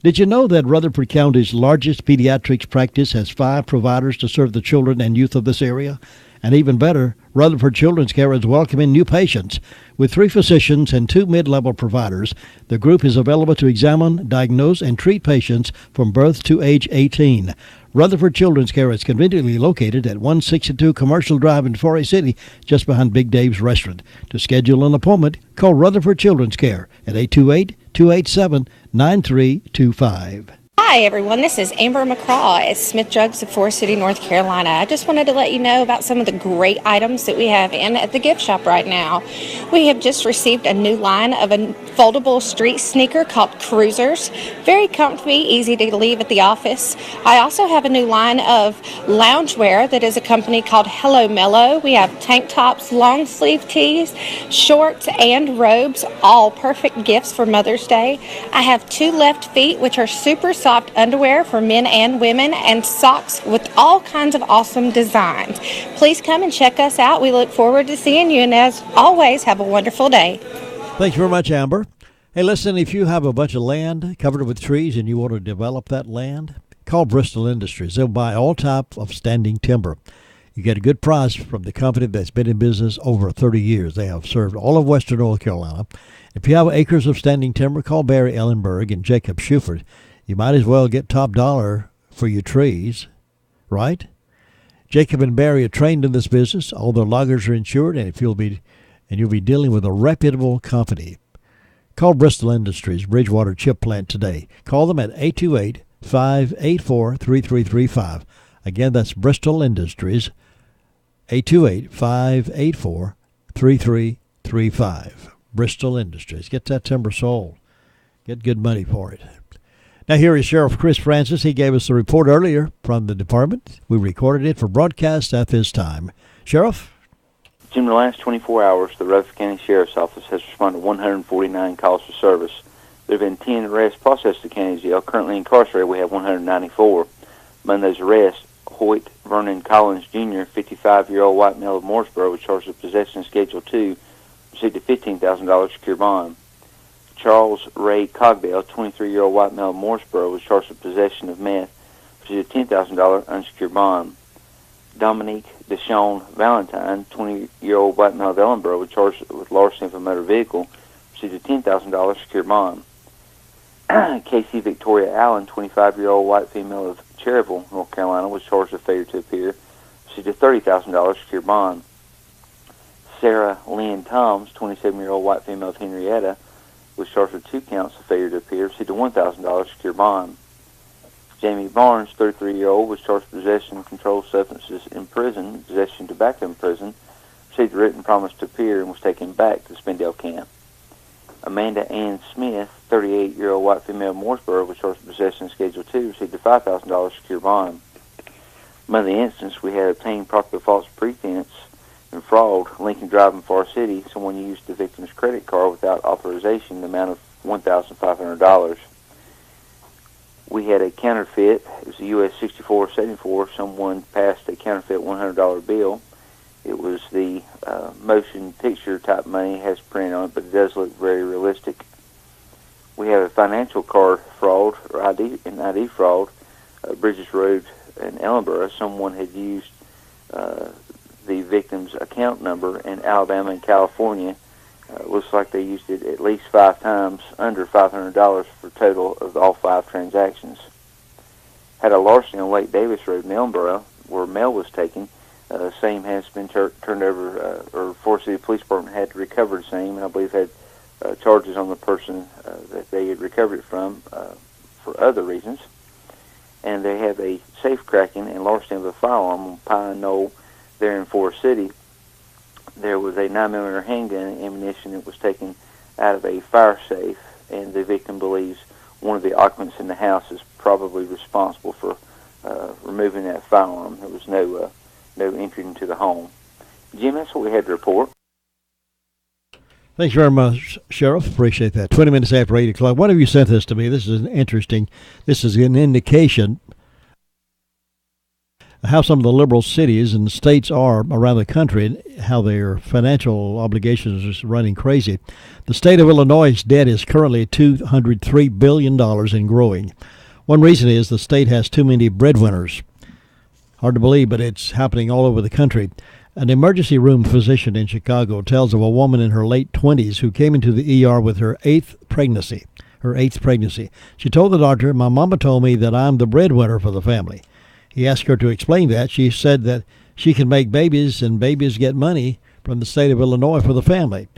Did you know that Rutherford County's largest pediatrics practice has 5 providers to serve the children and youth of this area? And even better, Rutherford Children's Care is welcoming new patients. With 3 physicians and 2 mid-level providers, the group is available to examine, diagnose, and treat patients from birth to age 18. Rutherford Children's Care is conveniently located at 162 Commercial Drive in Forest City, just behind Big Dave's Restaurant. To schedule an appointment, call Rutherford Children's Care at 828-287-9325. Hi, everyone. This is Amber McCraw at Smith Drugs of Forest City, North Carolina. I just wanted to let you know about some of the great items that we have in at the gift shop right now. We have just received a new line of a foldable street sneaker called Cruisers. Very comfy, easy to leave at the office. I also have a new line of loungewear that is a company called Hello Mellow. We have tank tops, long sleeve tees, shorts, and robes, all perfect gifts for Mother's Day. I have 2 left feet, which are super soft underwear for men and women, and socks with all kinds of awesome designs. Please come and check us out. We look forward to seeing you, and as always, have a wonderful day. Thanks very much, Amber. Hey, listen, if you have a bunch of land covered with trees and you want to develop that land, call Bristol Industries. They'll buy all type of standing timber. You get a good price from the company that's been in business over 30 years. They have served all of western North Carolina. If you have acres of standing timber, call Barry Ellenberg and Jacob Schufert. You might as well get top dollar for your trees, right? Jacob and Barry are trained in this business. All their loggers are insured, and you'll be dealing with a reputable company. Call Bristol Industries Bridgewater Chip Plant today. Call them at 828-584-3335. Again, that's Bristol Industries, 828-584-3335. Bristol Industries. Get that timber sold. Get good money for it. Now here is Sheriff Chris Francis. He gave us the report earlier from the department. We recorded it for broadcast at this time. Sheriff? In the last 24 hours, the Rutherford County Sheriff's Office has responded to 149 calls for service. There have been 10 arrests processed at the county jail. Currently incarcerated, we have 194. Among those arrests, Hoyt Vernon Collins Jr., 55-year-old white male of Mooresboro, was charged with possession of Schedule 2, received a $15,000 secure bond. Charles Ray Cogdale, 23-year-old white male of Mooresboro, was charged with possession of meth, received a $10,000 unsecured bond. Dominique Deshawn Valentine, 20-year-old white male of Ellenboro, was charged with larceny of a motor vehicle, received a $10,000 secure bond. Casey Victoria Allen, 25-year-old white female of Cherryville, North Carolina, was charged with failure to appear, received a $30,000 secure bond. Sarah Lynn Toms, 27-year-old white female of Henrietta, was charged with 2 counts of failure to appear, received a $1,000 secure bond. Jamie Barnes, 33-year-old, was charged with possession of controlled substances in prison, possession of tobacco in prison, received a written promise to appear, and was taken back to Spindale Camp. Amanda Ann Smith, 38-year-old white female of Mooresboro, was charged with possession of Schedule 2, received a $5,000 secure bond. Among the incidents, we had obtained property false pretense and fraud. Lincoln Drive in Forest City, someone used the victim's credit card without authorization, the amount of $1,500. We had a counterfeit. It was a US 6474. Someone passed a counterfeit $100 bill. It was the motion picture type money. It has print on it, but it does look very realistic. We have a financial card fraud or ID fraud. Bridges Road in Ellenboro. Someone had used the victim's account number in Alabama and California. Looks like they used it at least 5 times, under $500 for a total of all 5 transactions. Had a larceny on Lake Davis Road in Ellenboro where mail was taken. Same has been turned over, or Forest City Police Department had to recover the same, and I believe had charges on the person that they had recovered it from for other reasons. And they have a safe cracking and larceny of a firearm on Pine Knoll there in Forest City. There was a 9mm handgun and ammunition that was taken out of a fire safe, and the victim believes one of the occupants in the house is probably responsible for removing that firearm. There was no entry into the home. Jim, that's what we had to report. Thanks very much, Sheriff. Appreciate that. 20 minutes after 8 o'clock. What have you sent this to me? This is this is an indication how some of the liberal cities and states are around the country and how their financial obligations are running crazy. The state of Illinois' debt is currently $203 billion and growing. One reason is the state has too many breadwinners. Hard to believe, but it's happening all over the country. An emergency room physician in Chicago tells of a woman in her late 20s who came into the ER with her eighth pregnancy. She told the doctor, "My mama told me that I'm the breadwinner for the family." He asked her to explain that. She said that she can make babies and babies get money from the state of Illinois for the family.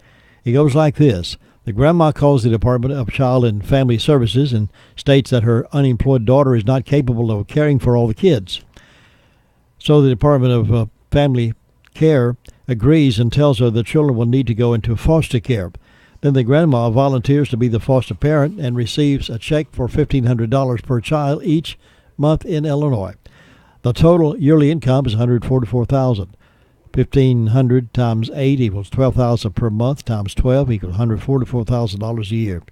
It goes like this. The grandma calls the Department of Child and Family Services and states that her unemployed daughter is not capable of caring for all the kids. So the Department of Family Care agrees and tells her the children will need to go into foster care. Then the grandma volunteers to be the foster parent and receives a check for $1,500 per child each month in Illinois. The total yearly income is $144,000. $1,500 times 8 equals $12,000 per month times 12 equals $144,000 a year.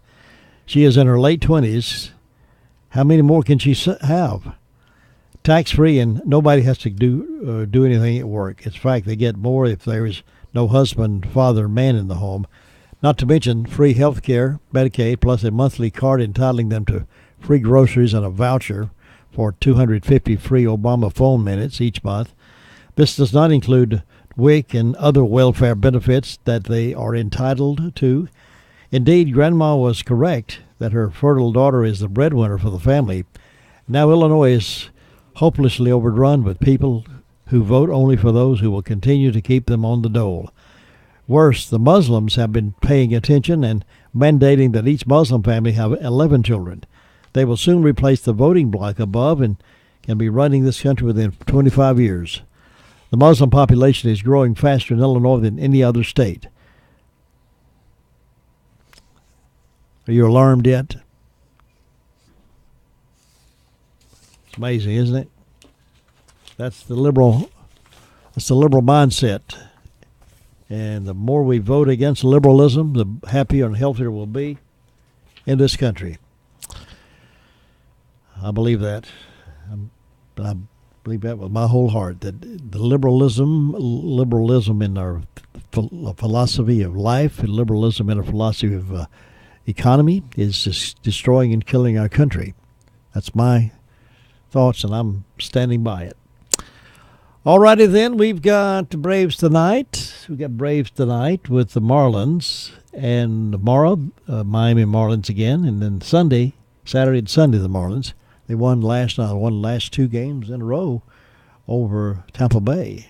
She is in her late 20s. How many more can she have? Tax-free, and nobody has to do anything at work. In fact, they get more if there is no husband, father, man in the home. Not to mention free health care, Medicaid, plus a monthly card entitling them to free groceries and a voucher for 250 free Obama phone minutes each month. This does not include WIC and other welfare benefits that they are entitled to. Indeed, Grandma was correct that her fertile daughter is the breadwinner for the family. Now Illinois is hopelessly overrun with people who vote only for those who will continue to keep them on the dole. Worse, the Muslims have been paying attention and mandating that each Muslim family have 11 children. They will soon replace the voting bloc above and can be running this country within 25 years. The Muslim population is growing faster in Illinois than any other state. Are you alarmed yet? It's amazing, isn't it? That's the liberal mindset. And the more we vote against liberalism, the happier and healthier we'll be in this country. I believe that. I believe that with my whole heart, that the liberalism in our philosophy of life and liberalism in our philosophy of economy is just destroying and killing our country. That's my thoughts, and I'm standing by it. All righty then, we've got Braves tonight. We've got Braves tonight with the Marlins, and tomorrow Miami Marlins again, and then Saturday and Sunday the Marlins. They won last 2 games in a row over Tampa Bay.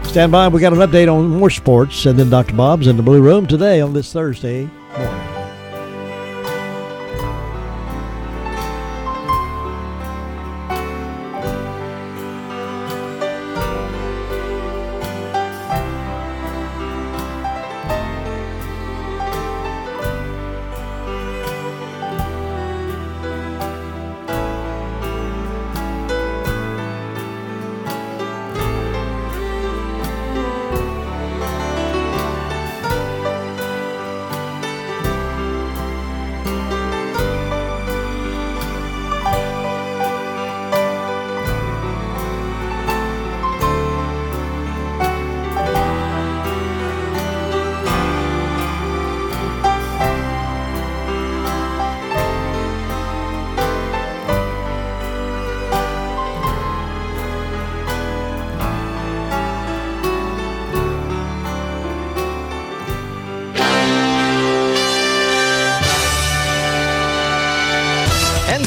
Stand by, we got an update on more sports, and then Dr. Bob's in the Blue Room today on this Thursday morning.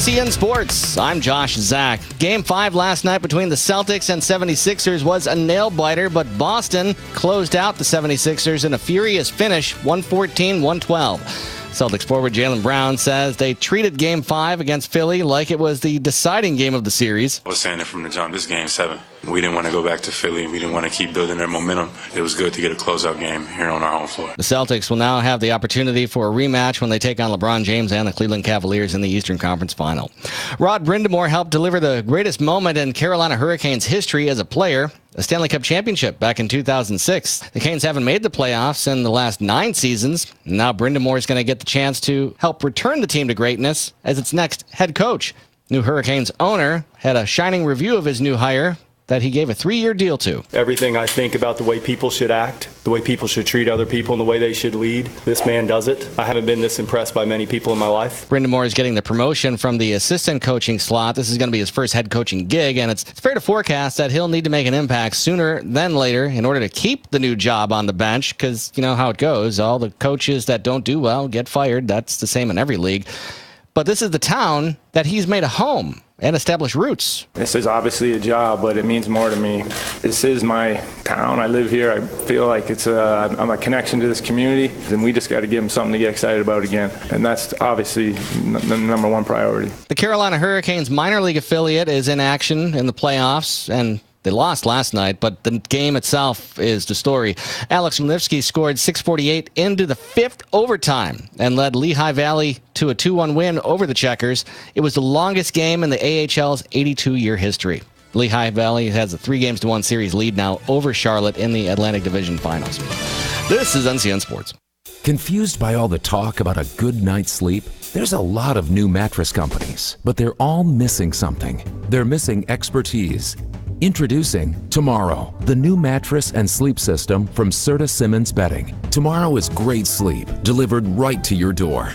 NCN Sports, I'm Josh Zach. Game 5 last night between the Celtics and 76ers was a nail-biter, but Boston closed out the 76ers in a furious finish, 114-112. Celtics forward Jaylen Brown says they treated Game 5 against Philly like it was the deciding game of the series. I was saying it from the jump. This is Game 7. We didn't want to go back to Philly. We didn't want to keep building their momentum. It was good to get a closeout game here on our home floor. The Celtics will now have the opportunity for a rematch when they take on LeBron James and the Cleveland Cavaliers in the Eastern Conference Final. Rod Brindamore helped deliver the greatest moment in Carolina Hurricanes history as a player, a Stanley Cup championship back in 2006. The Canes haven't made the playoffs in the last 9 seasons. Now Brindamore is going to get the chance to help return the team to greatness as its next head coach. New Hurricanes owner had a shining review of his new hire that he gave a 3-year deal to. Everything I think about the way people should act, the way people should treat other people, and the way they should lead, this man does it. I haven't been this impressed by many people in my life. Brindamore is getting the promotion from the assistant coaching slot. This is going to be his first head coaching gig, and it's fair to forecast that he'll need to make an impact sooner than later in order to keep the new job on the bench, because you know how it goes. All the coaches that don't do well get fired. That's the same in every league. But this is the town that he's made a home. and establish roots. This is obviously a job, but it means more to me. This is my town. I live here. I feel like I'm a connection to this community, and we just got to give them something to get excited about again. And that's obviously the number one priority. The Carolina Hurricanes minor league affiliate is in action in the playoffs, and they lost last night, but the game itself is the story. Alex Malivsky scored 6:48 into the fifth overtime and led Lehigh Valley to a 2-1 win over the Checkers. It was the longest game in the AHL's 82-year history. Lehigh Valley has a 3-1 series lead now over Charlotte in the Atlantic Division Finals. This is NCN Sports. Confused by all the talk about a good night's sleep? There's a lot of new mattress companies, but they're all missing something. They're missing expertise. Introducing Tomorrow, the new mattress and sleep system from Serta Simmons Bedding. Tomorrow is great sleep, delivered right to your door.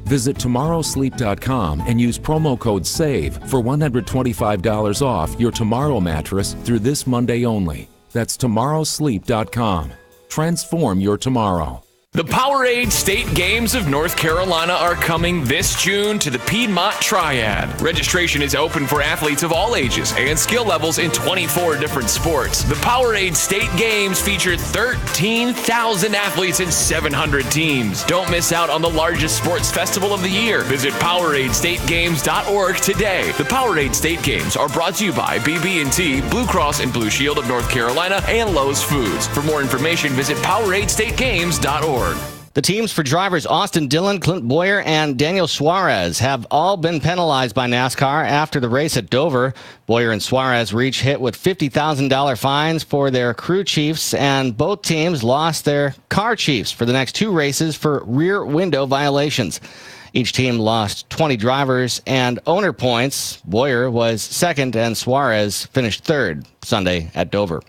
Visit tomorrowsleep.com and use promo code SAVE for $125 off your Tomorrow mattress through this Monday only. That's tomorrowsleep.com. Transform your tomorrow. The Powerade State Games of North Carolina are coming this June to the Piedmont Triad. Registration is open for athletes of all ages and skill levels in 24 different sports. The Powerade State Games feature 13,000 athletes and 700 teams. Don't miss out on the largest sports festival of the year. Visit PoweradeStateGames.org today. The Powerade State Games are brought to you by BB&T, Blue Cross and Blue Shield of North Carolina, and Lowe's Foods. For more information, visit PoweradeStateGames.org. The teams for drivers Austin Dillon, Clint Boyer, and Daniel Suarez have all been penalized by NASCAR after the race at Dover. Boyer and Suarez were each hit with $50,000 fines for their crew chiefs, and both teams lost their car chiefs for the next two races for rear window violations. Each team lost 20 drivers and owner points. Boyer was second and Suarez finished third Sunday at Dover.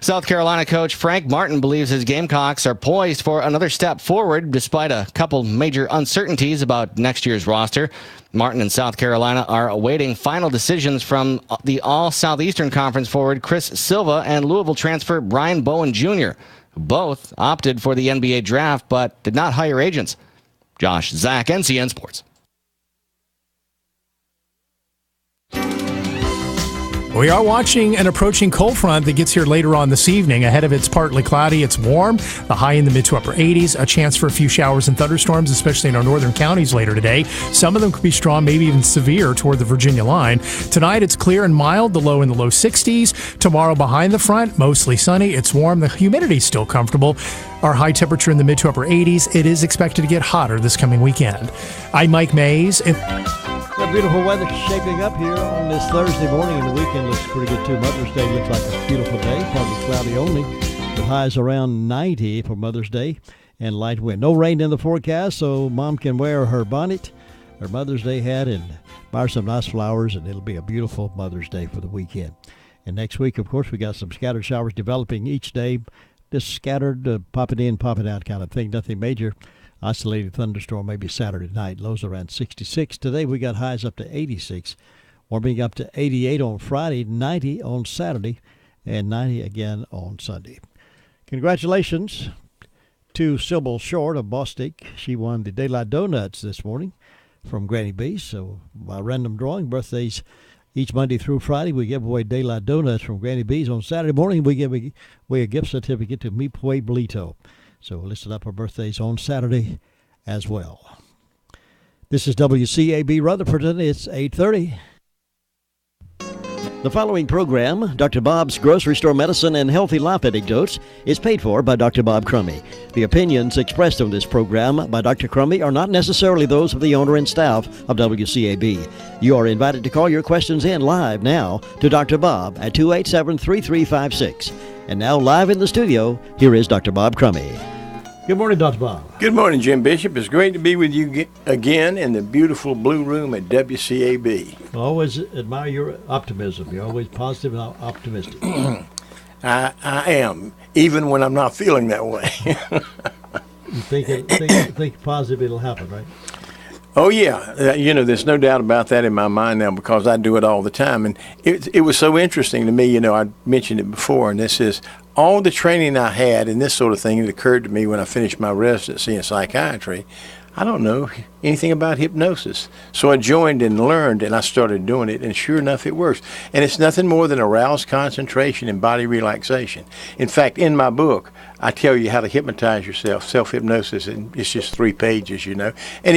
South Carolina coach Frank Martin believes his Gamecocks are poised for another step forward despite a couple major uncertainties about next year's roster. Martin and South Carolina are awaiting final decisions from the All-Southeastern Conference forward Chris Silva and Louisville transfer Brian Bowen Jr., who both opted for the NBA draft but did not hire agents. Josh Zach, NCN Sports. We are watching an approaching cold front that gets here later on this evening. Ahead of it's partly cloudy. It's warm. The high in the mid to upper 80s. A chance for a few showers and thunderstorms, especially in our northern counties later today. Some of them could be strong, maybe even severe toward the Virginia line. Tonight it's clear and mild. The low in the low 60s. Tomorrow behind the front, mostly sunny. It's warm. The humidity's still comfortable. Our high temperature in the mid to upper 80s. It is expected to get hotter this coming weekend. I'm Mike Mays. Well, beautiful weather shaping up here on this Thursday morning, and the weekend looks pretty good too. Mother's Day looks like a beautiful day, probably cloudy only, with highs around 90 for Mother's Day and light wind. No rain in the forecast, so Mom can wear her bonnet, her Mother's Day hat, and buy her some nice flowers, and it'll be a beautiful Mother's Day for the weekend. And next week, of course, we got some scattered showers developing each day, just scattered, popping in, popping out kind of thing, nothing major. Isolated thunderstorm maybe Saturday night. Lows around 66. Today we got highs up to 86. Warming up to 88 on Friday, 90 on Saturday, and 90 again on Sunday. Congratulations to Sybil Short of Bostic. She won the Daylight Donuts this morning from Granny B's. So by random drawing, birthdays each Monday through Friday, we give away Daylight Donuts from Granny B's. On Saturday morning, we give away a gift certificate to Mi Pueblito. So we'll listen up our birthdays on Saturday as well. This is WCAB Rutherford. It's 8:30. The following program, Dr. Bob's Grocery Store Medicine and Healthy Life Anecdotes, is paid for by Dr. Bob Crummy. The opinions expressed on this program by Dr. Crummy are not necessarily those of the owner and staff of WCAB. You are invited to call your questions in live now to Dr. Bob at 287-3356. And now live in the studio, here is Dr. Bob Crummy. Good morning, Dr. Bob. Good morning, Jim Bishop. It's great to be with you again in the beautiful blue room at WCAB. I always admire your optimism. You're always positive and optimistic. I am, even when I'm not feeling that way. You think positive it'll happen, right? Oh, yeah. There's no doubt about that in my mind now because I do it all the time. And it was so interesting to me, I mentioned it before, and this is all the training I had and this sort of thing. It occurred to me when I finished my residency in psychiatry. I don't know anything about hypnosis. So I joined and learned, and I started doing it, and sure enough, it works. And it's nothing more than aroused concentration and body relaxation. In fact, in my book, I tell you how to hypnotize yourself, self-hypnosis, and it's just 3 pages, you know. And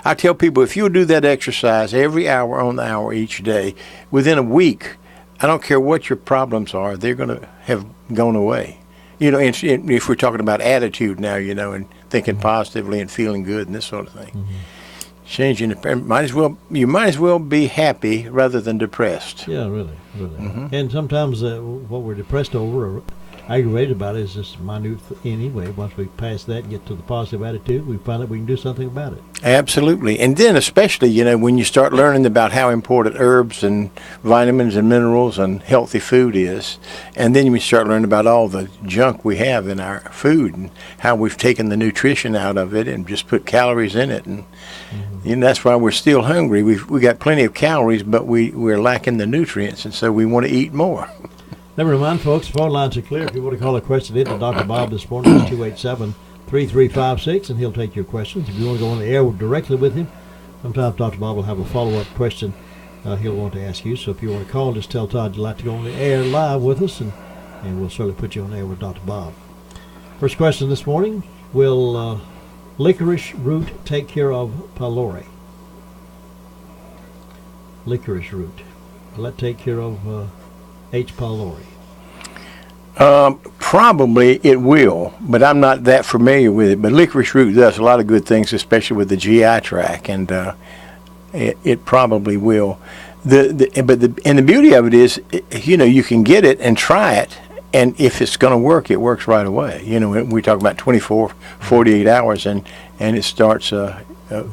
I tell people, if you'll do that exercise every hour on the hour each day, within a week, I don't care what your problems are, they're going to have gone away. You know, and if we're talking about attitude now, you know, and thinking positively and feeling good and this sort of thing. Changing you might as well be happy rather than depressed. Yeah, really. And sometimes what we're depressed over or aggravated about is just minute anyway. Once we pass that and get to the positive attitude, we find that we can do something about it. Absolutely. And then especially, you know, when you start learning about how important herbs and vitamins and minerals and healthy food is, and then you start learning about all the junk we have in our food and how we've taken the nutrition out of it and just put calories in it. And you know, that's why we're still hungry. We got plenty of calories, but we're lacking the nutrients, and so we want to eat more. Never mind, folks, phone lines are clear. If you want to call a question in to Dr. Bob this morning, it's 287-3356, and he'll take your questions. If you want to go on the air directly with him, sometimes Dr. Bob will have a follow-up question he'll want to ask you. So if you want to call, just tell Todd you'd like to go on the air live with us, and we'll certainly put you on the air with Dr. Bob. First question this morning, will licorice root take care of pylori? Licorice root. Will that take care of H. pylori? Probably it will, but I'm not that familiar with it. But licorice root does a lot of good things, especially with the GI tract, and it probably will. And the beauty of it is, you know, you can get it and try it, and if it's going to work, it works right away. You know, we talk about 24, 48 hours, and it starts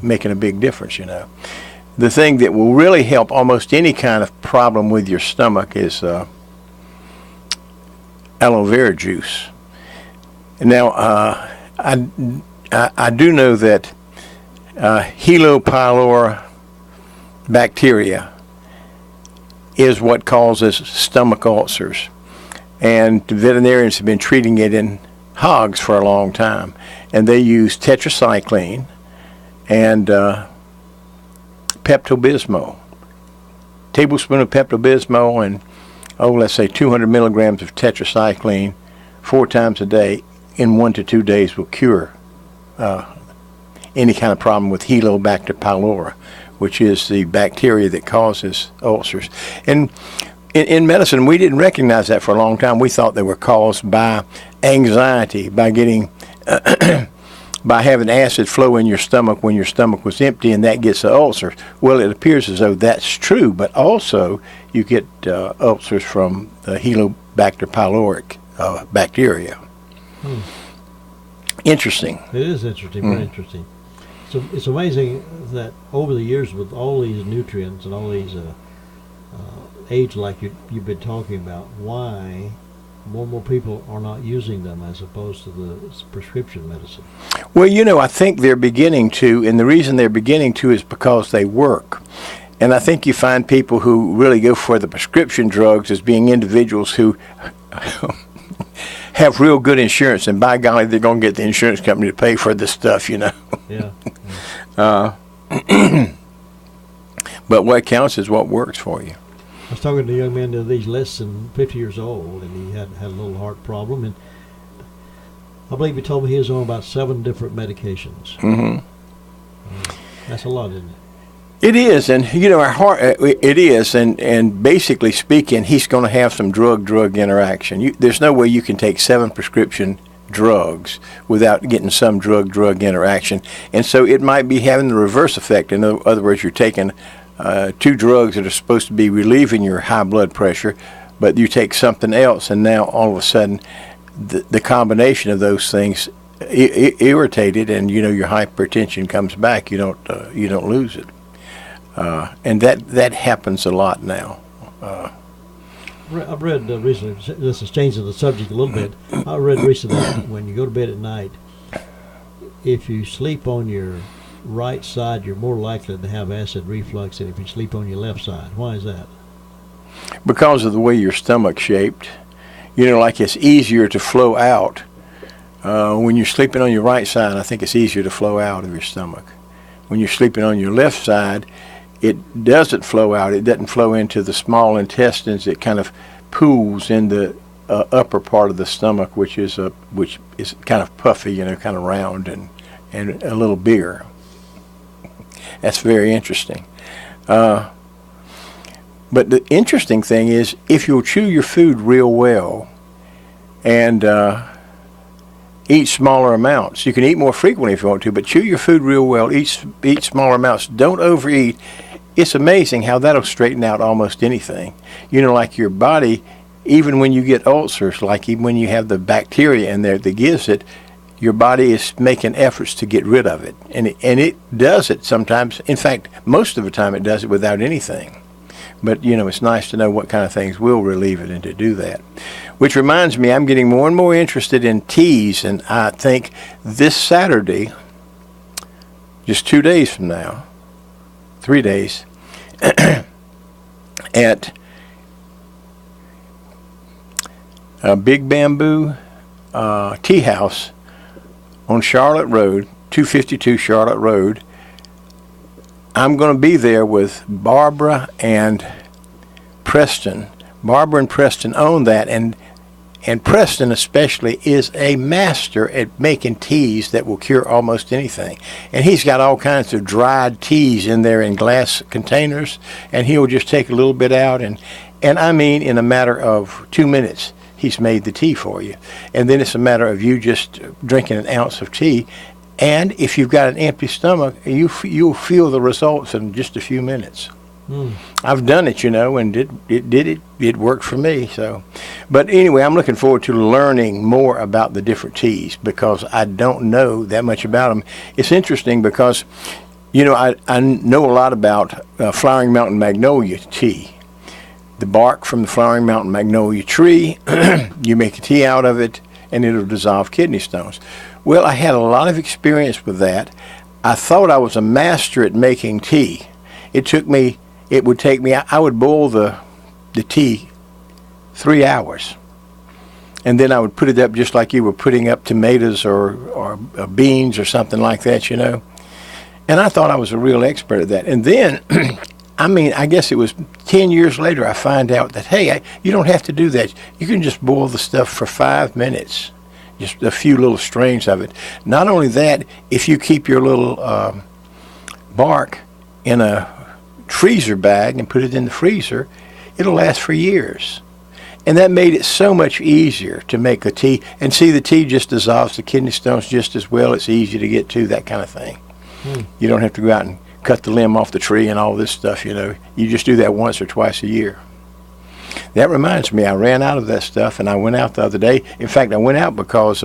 making a big difference, you know. The thing that will really help almost any kind of problem with your stomach is aloe vera juice. Now, I do know that Helopylori bacteria is what causes stomach ulcers, and the veterinarians have been treating it in hogs for a long time, and they use tetracycline and Pepto-Bismol. Tablespoon of Pepto-Bismol and, let's say 200 milligrams of tetracycline 4 times a day in 1 to 2 days will cure any kind of problem with Helicobacter pylori, which is the bacteria that causes ulcers. And in medicine, we didn't recognize that for a long time. We thought they were caused by anxiety, by getting by having acid flow in your stomach when your stomach was empty, and that gets the ulcers. Well, it appears as though that's true, but also you get ulcers from the Helicobacter pylori bacteria. Interesting. It is interesting, very interesting. So it's amazing that over the years, with all these nutrients and all these aids like you've been talking about, why more and more people are not using them as opposed to the prescription medicine? Well, you know, I think they're beginning to, and the reason they're beginning to is because they work. And I think you find people who really go for the prescription drugs as being individuals who have real good insurance, and by golly, they're going to get the insurance company to pay for this stuff, you know. Yeah. But what counts is what works for you. I was talking to a young man he's less than 50 years old, and he had a little heart problem, and I believe he told me he was on about 7 different medications. That's a lot, isn't it? It is, and you know, our heart. It is, and basically speaking, he's going to have some drug-drug interaction. There's no way you can take 7 prescription drugs without getting some drug-drug interaction, and so it might be having the reverse effect. In other words, you're taking 2 drugs that are supposed to be relieving your high blood pressure, but you take something else, and now all of a sudden, the combination of those things irritated, and you know, your hypertension comes back. You don't lose it. And that happens a lot now. I've read recently, this is changing the subject a little bit, I read recently that when you go to bed at night, if you sleep on your right side, you're more likely to have acid reflux than if you sleep on your left side. Why is that? Because of the way your stomach's shaped. You know, like it's easier to flow out When you're sleeping on your right side, I think it's easier to flow out of your stomach. When you're sleeping on your left side, it doesn't flow out. It doesn't flow into the small intestines. It kind of pools in the upper part of the stomach, which is kind of puffy, kind of round and a little bigger. That's very interesting. But the interesting thing is, if you'll chew your food real well and eat smaller amounts, you can eat more frequently if you want to, but chew your food real well, eat smaller amounts, don't overeat. It's amazing how that'll straighten out almost anything. Like your body, even when you get ulcers, like even when you have the bacteria in there that gives it, your body is making efforts to get rid of it. And it does it sometimes. In fact, most of the time it does it without anything. But, it's nice to know what kind of things will relieve it and to do that. Which reminds me, I'm getting more and more interested in teas. And I think this Saturday, just 2 days from now, 3 days, at Big Bamboo Tea House on Charlotte Road, 252 Charlotte Road. I'm going to be there with Barbara and Preston. Barbara and Preston own that, and Preston especially is a master at making teas that will cure almost anything. And he's got all kinds of dried teas in there in glass containers, and he'll just take a little bit out, and I mean in a matter of 2 minutes, he's made the tea for you. And then it's a matter of you just drinking an ounce of tea, and if you've got an empty stomach, you'll feel the results in just a few minutes. I've done it, and it worked for me. So, but anyway, I'm looking forward to learning more about the different teas because I don't know that much about them. It's interesting because, I know a lot about Flowering Mountain Magnolia tea. The bark from the Flowering Mountain Magnolia tree, you make a tea out of it, and it'll dissolve kidney stones. Well, I had a lot of experience with that. I thought I was a master at making tea. It would take me, I would boil the tea 3 hours. And then I would put it up just like you were putting up tomatoes or beans or something like that, And I thought I was a real expert at that. And then, I guess it was 10 years later, I find out that, hey, you don't have to do that. You can just boil the stuff for 5 minutes. Just a few little strains of it. Not only that, if you keep your little bark in a freezer bag and put it in the freezer, it'll last for years. And that made it so much easier to make the tea. And see, the tea just dissolves the kidney stones just as well. It's easy to get to, that kind of thing. You don't have to go out and cut the limb off the tree and all this stuff, You just do that once or twice a year. That reminds me, I ran out of that stuff, and I went out the other day. In fact, I went out because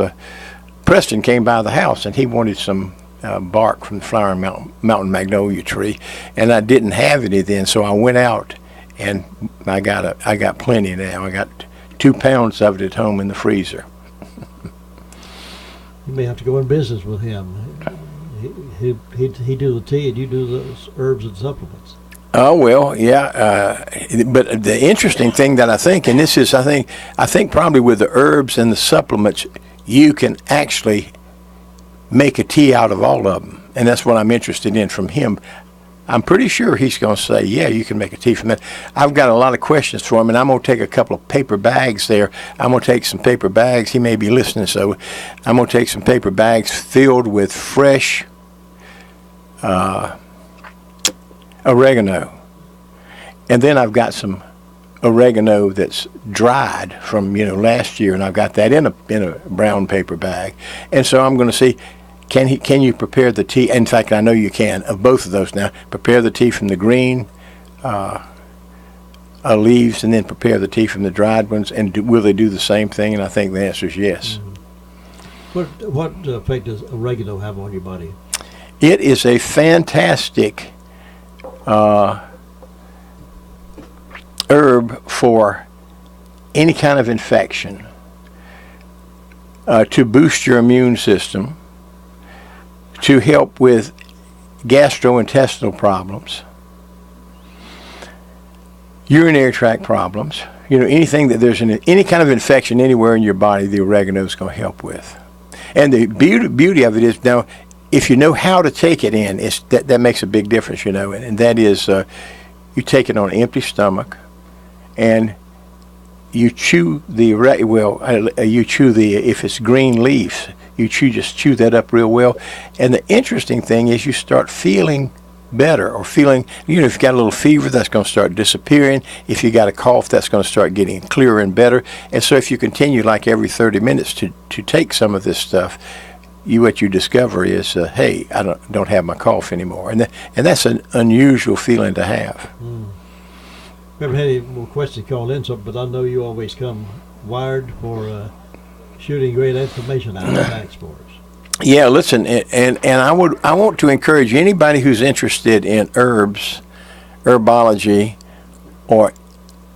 Preston came by the house, and he wanted some bark from the Flowering Mountain Magnolia tree, and I didn't have any then, so I went out, and I got plenty now. I got 2 pounds of it at home in the freezer. You may have to go in business with him. He do the tea, and you do the herbs and supplements. Oh, well, yeah, but the interesting thing that I think, and this is, I think probably with the herbs and the supplements, you can actually make a tea out of all of them, and that's what I'm interested in from him. I'm pretty sure he's going to say, yeah, you can make a tea from that. I've got a lot of questions for him, and I'm going to take a couple of paper bags there. I'm going to take some paper bags. He may be listening, so I'm going to take some paper bags filled with fresh oregano. And then I've got some oregano that's dried from last year, and I've got that in a brown paper bag. And so I'm going to see, can you prepare the tea? In fact, I know you can, of both of those now. Prepare the tea from the green leaves, and then prepare the tea from the dried ones, and will they do the same thing? And I think the answer is yes. What effect does oregano have on your body? It is a fantastic herb for any kind of infection, to boost your immune system, to help with gastrointestinal problems, urinary tract problems, anything that there's any kind of infection anywhere in your body, the oregano is going to help with. And the beauty of it is now, if you know how to take it in, that makes a big difference, and that is you take it on an empty stomach, and you chew if it's green leaves, just chew that up real well. And the interesting thing is you start feeling better, or feeling, if you got a little fever, that's going to start disappearing. If you got a cough, that's going to start getting clearer and better. And so if you continue like every 30 minutes to take some of this stuff, what you discover is, hey, I don't have my cough anymore. And that's an unusual feeling to have. We haven't had any more questions called in, but I know you always come wired for shooting great information out back for us. Yeah, listen, and I want to encourage anybody who's interested in herbs, herbology, or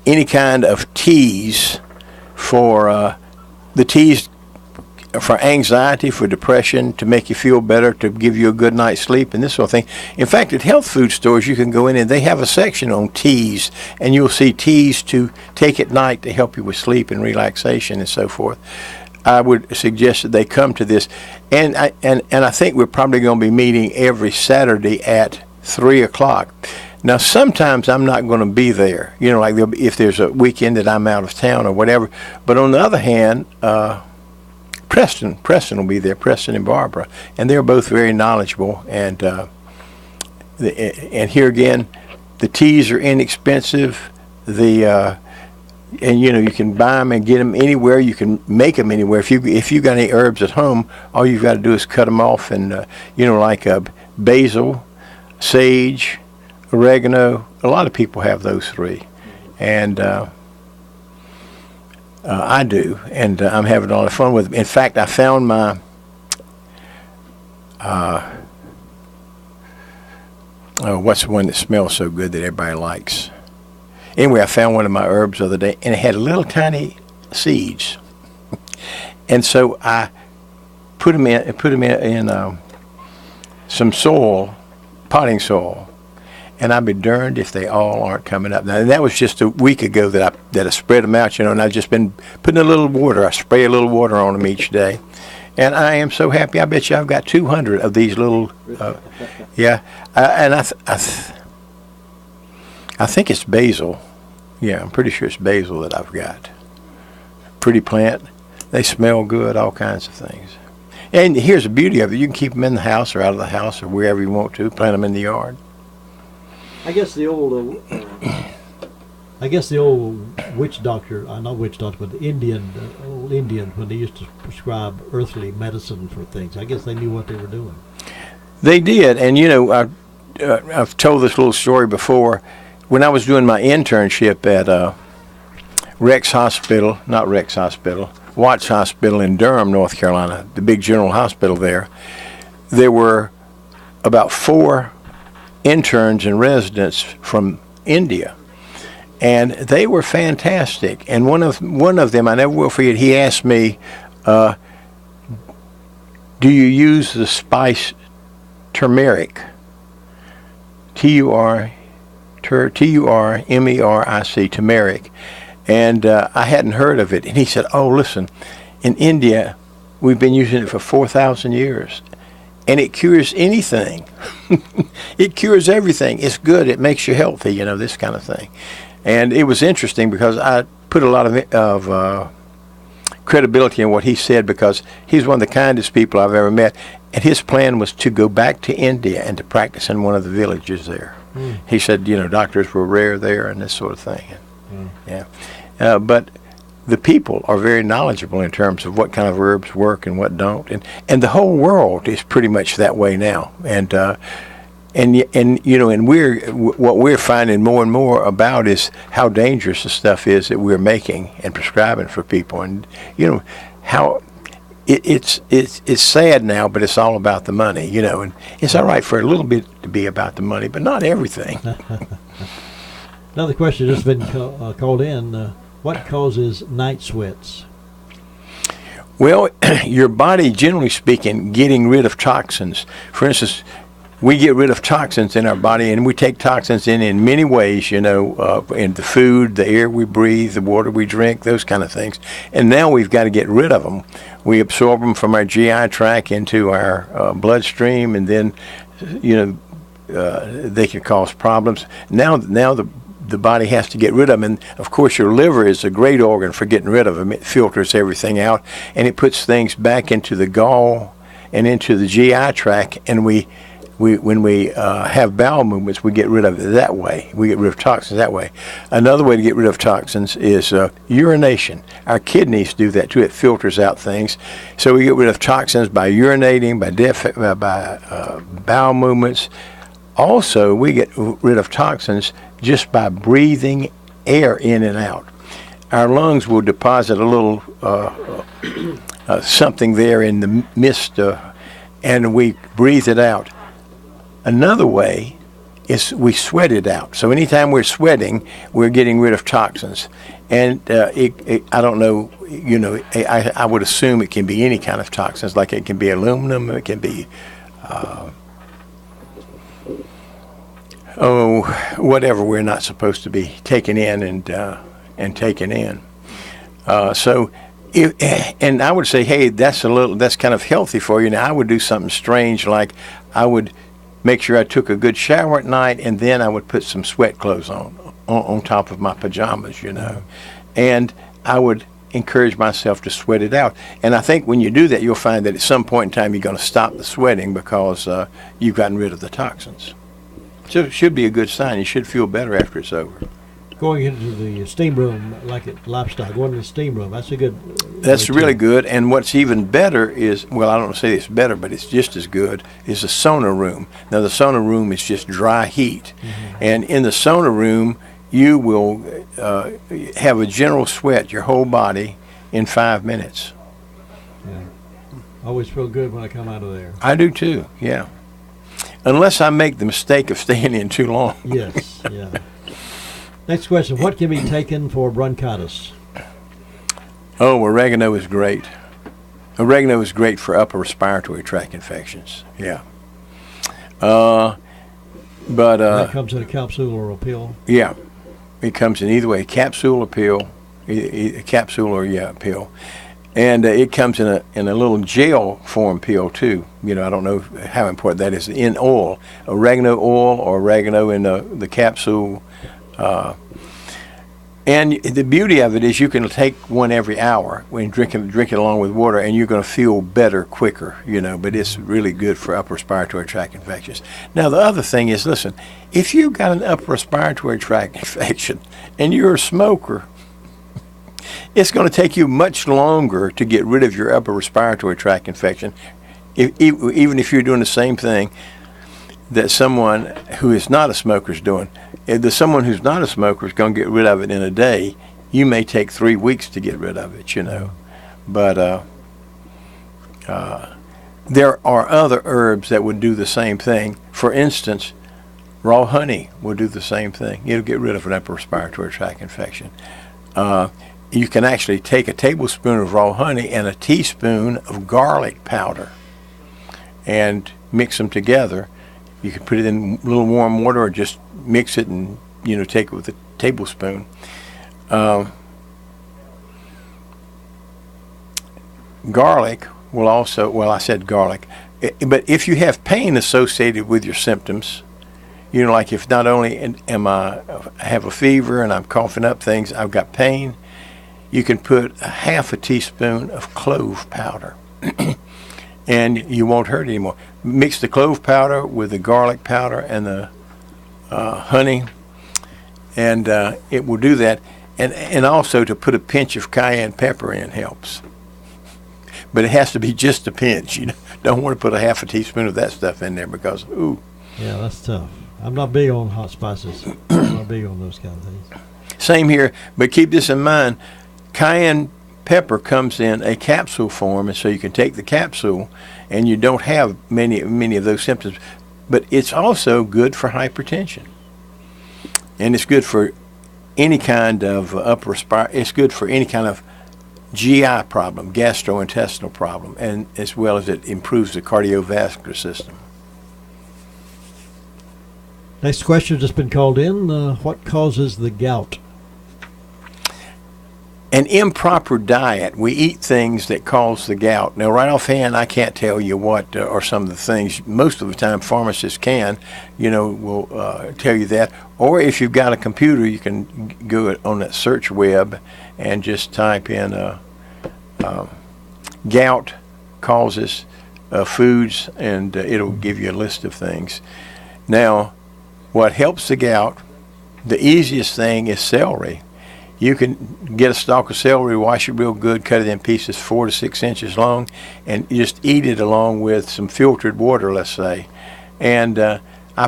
any kind of teas for the teas for anxiety, for depression, to make you feel better, to give you a good night's sleep, and this sort of thing. In fact, at health food stores, you can go in and they have a section on teas, and you'll see teas to take at night to help you with sleep and relaxation and so forth. I would suggest that they come to this, and I think we're probably going to be meeting every Saturday at 3:00. Now, sometimes I'm not going to be there, like if there's a weekend that I'm out of town or whatever. But on the other hand, Preston will be there, Preston and Barbara, and they're both very knowledgeable. And here again, the teas are inexpensive. And you can buy them and get them anywhere. You can make them anywhere. If you got any herbs at home, all you've got to do is cut them off, and like basil, sage, oregano. A lot of people have those three, and I do, and I'm having a lot of fun with them. In fact, I found my what's the one that smells so good that everybody likes? Anyway, I found one of my herbs the other day, and it had little tiny seeds. And so I put them in some soil, potting soil, and I'd be darned if they all aren't coming up. Now, and that was just a week ago that I spread them out, and I've just been putting a little water. I spray a little water on them each day, and I am so happy. I bet you I've got 200 of these little, and I think it's basil. Yeah, I'm pretty sure it's basil that I've got. Pretty plant. They smell good, all kinds of things. And here's the beauty of it. You can keep them in the house or out of the house or wherever you want to. Plant them in the yard. I guess the old witch doctor, not witch doctor, but the old Indian, when they used to prescribe earthly medicine for things, I guess they knew what they were doing. They did, and I've told this little story before. When I was doing my internship at Watts Hospital in Durham, North Carolina, the big general hospital there were about 4 interns and residents from India, and they were fantastic. And one of them, I never will forget, he asked me, do you use the spice turmeric? Turmeric, turmeric. And I hadn't heard of it. And he said, oh, listen, in India, we've been using it for 4,000 years. And it cures anything. It cures everything. It's good. It makes you healthy, this kind of thing. And it was interesting because I put a lot of credibility in what he said, because he's one of the kindest people I've ever met. And his plan was to go back to India and to practice in one of the villages there. He said, doctors were rare there and this sort of thing. Yeah. But the people are very knowledgeable in terms of what kind of herbs work and what don't. And the whole world is pretty much that way now. And what we're finding more and more about is how dangerous the stuff is that we're making and prescribing for people. And, how it's sad now, but it's all about the money, and it's all right for a little bit to be about the money, but not everything. Another question that's been called in, what causes night sweats? Well, your body, generally speaking, getting rid of toxins. For instance, we get rid of toxins in our body, and we take toxins in many ways, in the food, the air we breathe, the water we drink, those kind of things. And now we've got to get rid of them. We absorb them from our GI tract into our bloodstream, and then, they can cause problems. Now the body has to get rid of them. And, of course, your liver is a great organ for getting rid of them. It filters everything out, and it puts things back into the gall and into the GI tract, and when we have bowel movements, we get rid of it that way. We get rid of toxins that way. Another way to get rid of toxins is urination. Our kidneys do that too. It filters out things. So we get rid of toxins by urinating, by bowel movements. Also, we get rid of toxins just by breathing air in and out. Our lungs will deposit a little something there in the mist, and we breathe it out. Another way is we sweat it out. So anytime we're sweating, we're getting rid of toxins. And I don't know, I would assume it can be any kind of toxins, like it can be aluminum, it can be, whatever we're not supposed to be taking in and taking in. And I would say, hey, that's kind of healthy for you. Now, I would do something strange, like I would make sure I took a good shower at night, and then I would put some sweat clothes on top of my pajamas, and I would encourage myself to sweat it out. And I think when you do that, you'll find that at some point in time you're going to stop the sweating because you've gotten rid of the toxins. So it should be a good sign. You should feel better after it's over. Going into the steam room, like at Livestock, going to the steam room, that's a good... That's really good. And what's even better is, well, I don't want to say it's better, but it's just as good, is the sauna room. Now, the sauna room is just dry heat. Mm-hmm. And in the sauna room, you will have a general sweat, your whole body, in 5 minutes. Yeah. I always feel good when I come out of there. I do too, yeah. Unless I make the mistake of staying in too long. Yes, yeah. Next question, what can be taken for bronchitis? Oh, oregano is great. Oregano is great for upper respiratory tract infections, yeah. That comes in a capsule or a pill? Yeah, it comes in either way, capsule or pill, pill. And it comes in a little gel form pill too. I don't know how important that is. In oil, oregano oil or oregano in the capsule. And the beauty of it is you can take one every hour when drink it along with water, and you're going to feel better quicker. But it's really good for upper respiratory tract infections. Now the other thing is, listen, if you've got an upper respiratory tract infection and you're a smoker, it's going to take you much longer to get rid of your upper respiratory tract infection, even if you're doing the same thing that someone who is not a smoker is doing. If someone who's not a smoker is going to get rid of it in a day, you may take 3 weeks to get rid of it, But there are other herbs that would do the same thing. For instance, raw honey will do the same thing. It'll get rid of an upper respiratory tract infection. You can actually take a tablespoon of raw honey and a teaspoon of garlic powder and mix them together. You can put it in a little warm water or just mix it and, take it with a tablespoon. Garlic will also, I said garlic, but if you have pain associated with your symptoms, like if not only I have a fever and I'm coughing up things, I've got pain, you can put a half a teaspoon of clove powder and you won't hurt anymore. Mix the clove powder with the garlic powder and the honey, and it will do that. And also to put a pinch of cayenne pepper in helps. But it has to be just a pinch. You don't want to put a half a teaspoon of that stuff in there because, ooh. Yeah, that's tough. I'm not big on hot spices. I'm not big on those kind of things. Same here, but keep this in mind. Cayenne pepper comes in a capsule form, and so you can take the capsule and you don't have many of those symptoms. But it's also good for hypertension. And it's good for any kind of it's good for any kind of GI problem, gastrointestinal problem, and as well as it improves the cardiovascular system. Next question just been called in. What causes the gout? An improper diet. We eat things that cause the gout. Now, right offhand, I can't tell you what are some of the things. Most of the time, pharmacists can, will tell you that. Or if you've got a computer, you can go on that search web and just type in gout causes foods, and it'll give you a list of things. Now, what helps the gout, the easiest thing is celery. You can get a stalk of celery, wash it real good, cut it in pieces 4 to 6 inches long, and you just eat it along with some filtered water, let's say. And I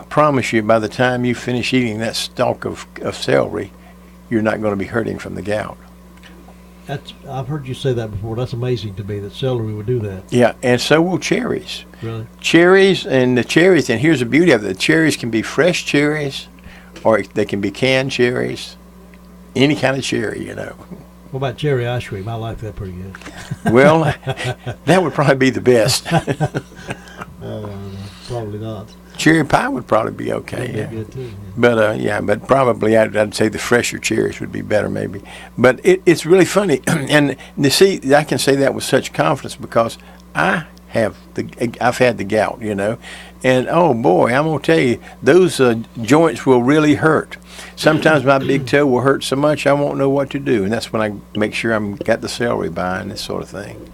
promise you, by the time you finish eating that stalk of celery, you're not going to be hurting from the gout. I've heard you say that before. That's amazing to me that celery would do that. Yeah, and so will cherries. Really? Cherries, and here's the beauty of it. The cherries can be fresh cherries, or they can be canned cherries. Any kind of cherry, What about cherry ice cream? I like that pretty good. Well, that would probably be the best. Probably not. Cherry pie would probably be okay. That'd be good too, yeah. But probably I'd say the fresher cherries would be better maybe. But it's really funny, and to see, I can say that with such confidence because I've had the gout, and oh boy, I'm gonna tell you, those joints will really hurt. Sometimes my big toe will hurt so much I won't know what to do, and that's when I make sure I'm got the celery by and this sort of thing.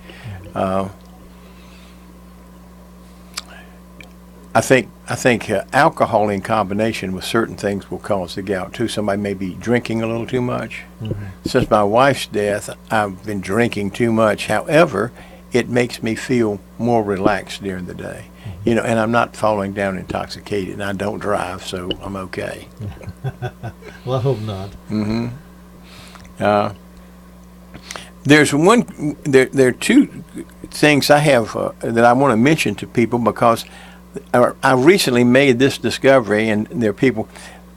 I think alcohol in combination with certain things will cause the gout too. Somebody may be drinking a little too much. Mm-hmm. Since my wife's death, I've been drinking too much. However, it makes me feel more relaxed during the day. And I'm not falling down intoxicated, and I don't drive, so I'm okay. Well, I hope not. Mm-hmm. There are two things I have that I want to mention to people because I recently made this discovery, and there are people,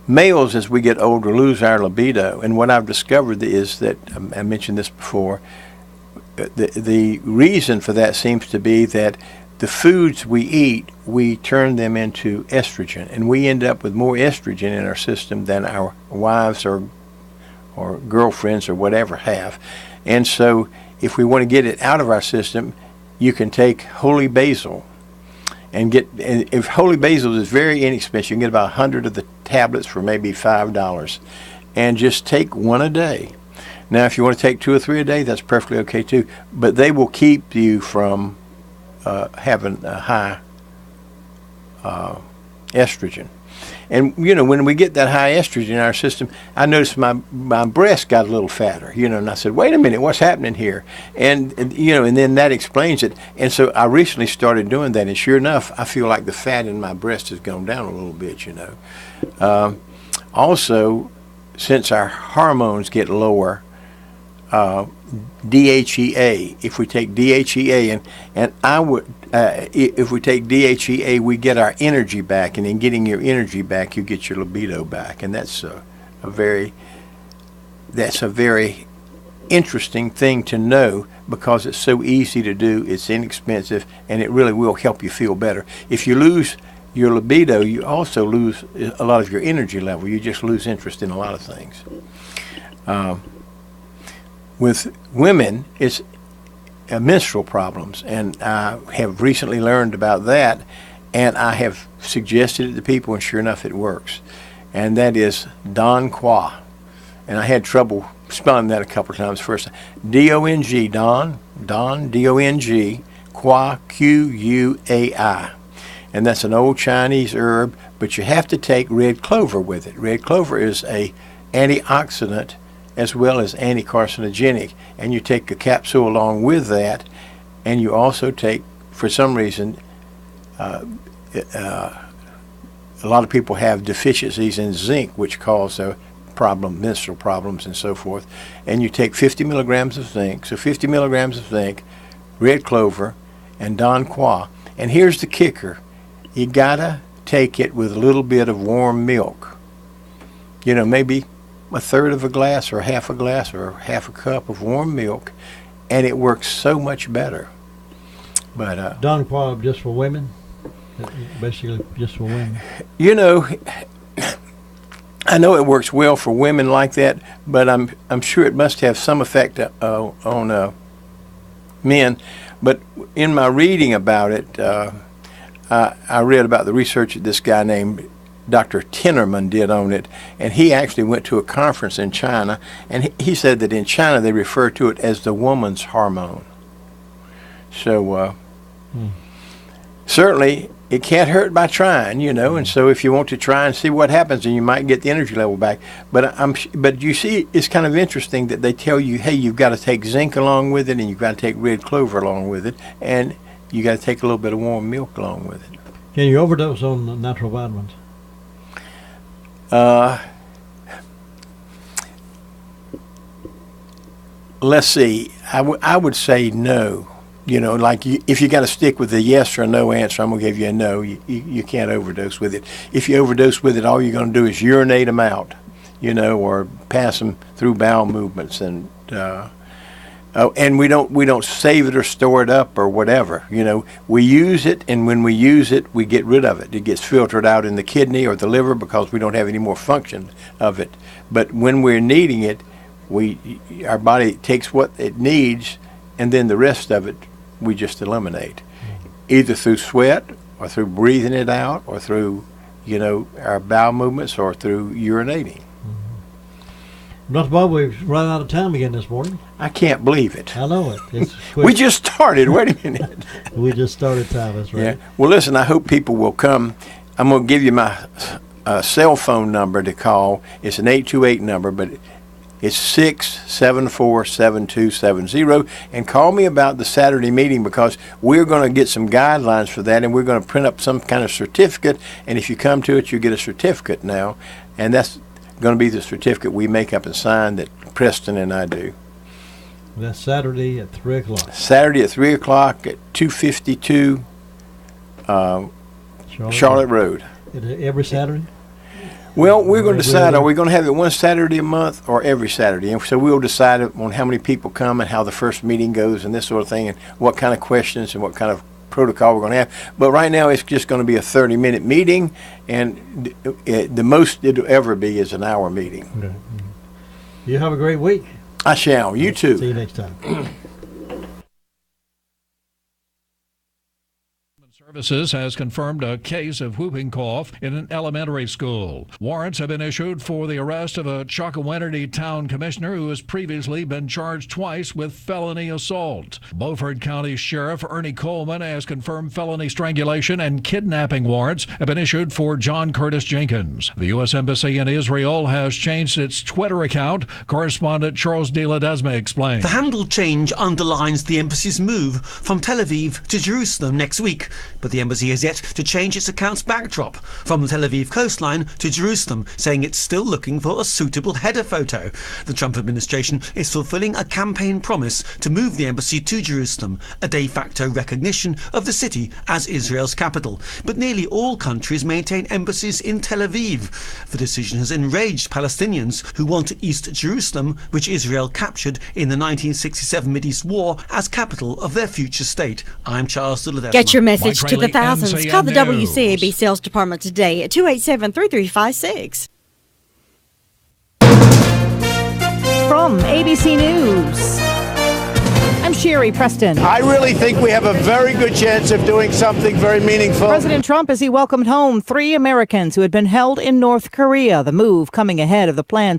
males as we get older lose our libido, and what I've discovered is that, I mentioned this before, the reason for that seems to be that the foods we eat, we turn them into estrogen, and we end up with more estrogen in our system than our wives or girlfriends or whatever have. And so if we want to get it out of our system, you can take holy basil. And if holy basil is very inexpensive, you can get about 100 of the tablets for maybe $5, and just take one a day. Now, if you want to take 2 or 3 a day, that's perfectly okay too. But they will keep you from having a high estrogen. And, when we get that high estrogen in our system, I noticed my breast got a little fatter, and I said, wait a minute, what's happening here? And then that explains it. And so I recently started doing that, and sure enough, I feel like the fat in my breast has gone down a little bit, Also, since our hormones get lower, DHEA, if we take DHEA, and I would, if we take DHEA, we get our energy back, and in getting your energy back, you get your libido back, and that's a very interesting thing to know because it's so easy to do, it's inexpensive, and it really will help you feel better. If you lose your libido, you also lose a lot of your energy level. You just lose interest in a lot of things. With women, it's menstrual problems, and I have recently learned about that, and I have suggested it to people, and sure enough, it works. And that is Don Qua. And I had trouble spelling that a couple of times first. D-O-N-G, Don, D-O-N-G, Qua, Q-U-A-I. And that's an old Chinese herb, but you have to take red clover with it. Red clover is a antioxidant as well as anti-carcinogenic, and you take a capsule along with that, and you also take, for some reason, a lot of people have deficiencies in zinc, which cause menstrual problems and so forth, and you take 50 milligrams of zinc, so 50 milligrams of zinc, red clover, and Don Qua. And here's the kicker, you gotta take it with a little bit of warm milk, maybe a third of a glass or half a glass or half a cup of warm milk, and it works so much better. But Don Qua just for women, basically just for women. I know it works well for women like that, but I'm sure it must have some effect on men. But in my reading about it, I read about the research that this guy named Dr. Tinnerman did on it, and he actually went to a conference in China, and he said that in China they refer to it as the woman's hormone. So certainly it can't hurt by trying, and so if you want to try and see what happens, then you might get the energy level back. But you see, it's kind of interesting that they tell you, hey, you've got to take zinc along with it, and you've got to take red clover along with it, and you got to take a little bit of warm milk along with it. Can you overdose on natural vitamins? Let's see. I would say no. If you got to stick with a yes or a no answer, I'm going to give you a no. You can't overdose with it. If you overdose with it, all you're going to do is urinate them out, or pass them through bowel movements. And we don't save it or store it up or whatever. We use it, and when we use it, we get rid of it. It gets filtered out in the kidney or the liver because we don't have any more function of it. But when we're needing it, our body takes what it needs, and then the rest of it we just eliminate, either through sweat or through breathing it out or through, our bowel movements or through urinating. Dr. Bob, we've run out of time again this morning. I can't believe it. I know it. It's we just started. Wait a minute. We just started time. That's right. Yeah. Well, listen, I hope people will come. I'm going to give you my cell phone number to call. It's an 828 number, but it's 674-7270, and call me about the Saturday meeting because we're going to get some guidelines for that, and we're going to print up some kind of certificate, and if you come to it, you get a certificate now, and that's going to be the certificate we make up and sign that Preston and I do. That's Saturday at 3 o'clock. Saturday at 3 o'clock at 252 Charlotte Road. Every Saturday? Well, we're going to decide, are we going to have it one Saturday a month or every Saturday? And so we'll decide on how many people come and how the first meeting goes and this sort of thing and what kind of questions and what kind of protocol we're going to have. But right now it's just going to be a 30-minute meeting, and the most it'll ever be is an hour meeting. Okay. You have a great week. I shall. You too. See you next time. Services has confirmed a case of whooping cough in an elementary school. Warrants have been issued for the arrest of a Chocowinity town commissioner who has previously been charged twice with felony assault. Beaufort County Sheriff Ernie Coleman has confirmed felony strangulation and kidnapping warrants have been issued for John Curtis Jenkins. The U.S. Embassy in Israel has changed its Twitter account. Correspondent Charles De Ledesma explains. The handle change underlines the embassy's move from Tel Aviv to Jerusalem next week. But the embassy has yet to change its account's backdrop from the Tel Aviv coastline to Jerusalem, saying it's still looking for a suitable header photo. The Trump administration is fulfilling a campaign promise to move the embassy to Jerusalem, a de facto recognition of the city as Israel's capital. But nearly all countries maintain embassies in Tel Aviv. The decision has enraged Palestinians who want East Jerusalem, which Israel captured in the 1967 Mideast War, as capital of their future state. I'm Charles De Ledesma. Get your message to the thousands. Call the WCAB Sales Department today at 287-3356. From ABC News, I'm Sherry Preston. I really think we have a very good chance of doing something very meaningful. President Trump as he welcomed home 3 Americans who had been held in North Korea. The move coming ahead of the planned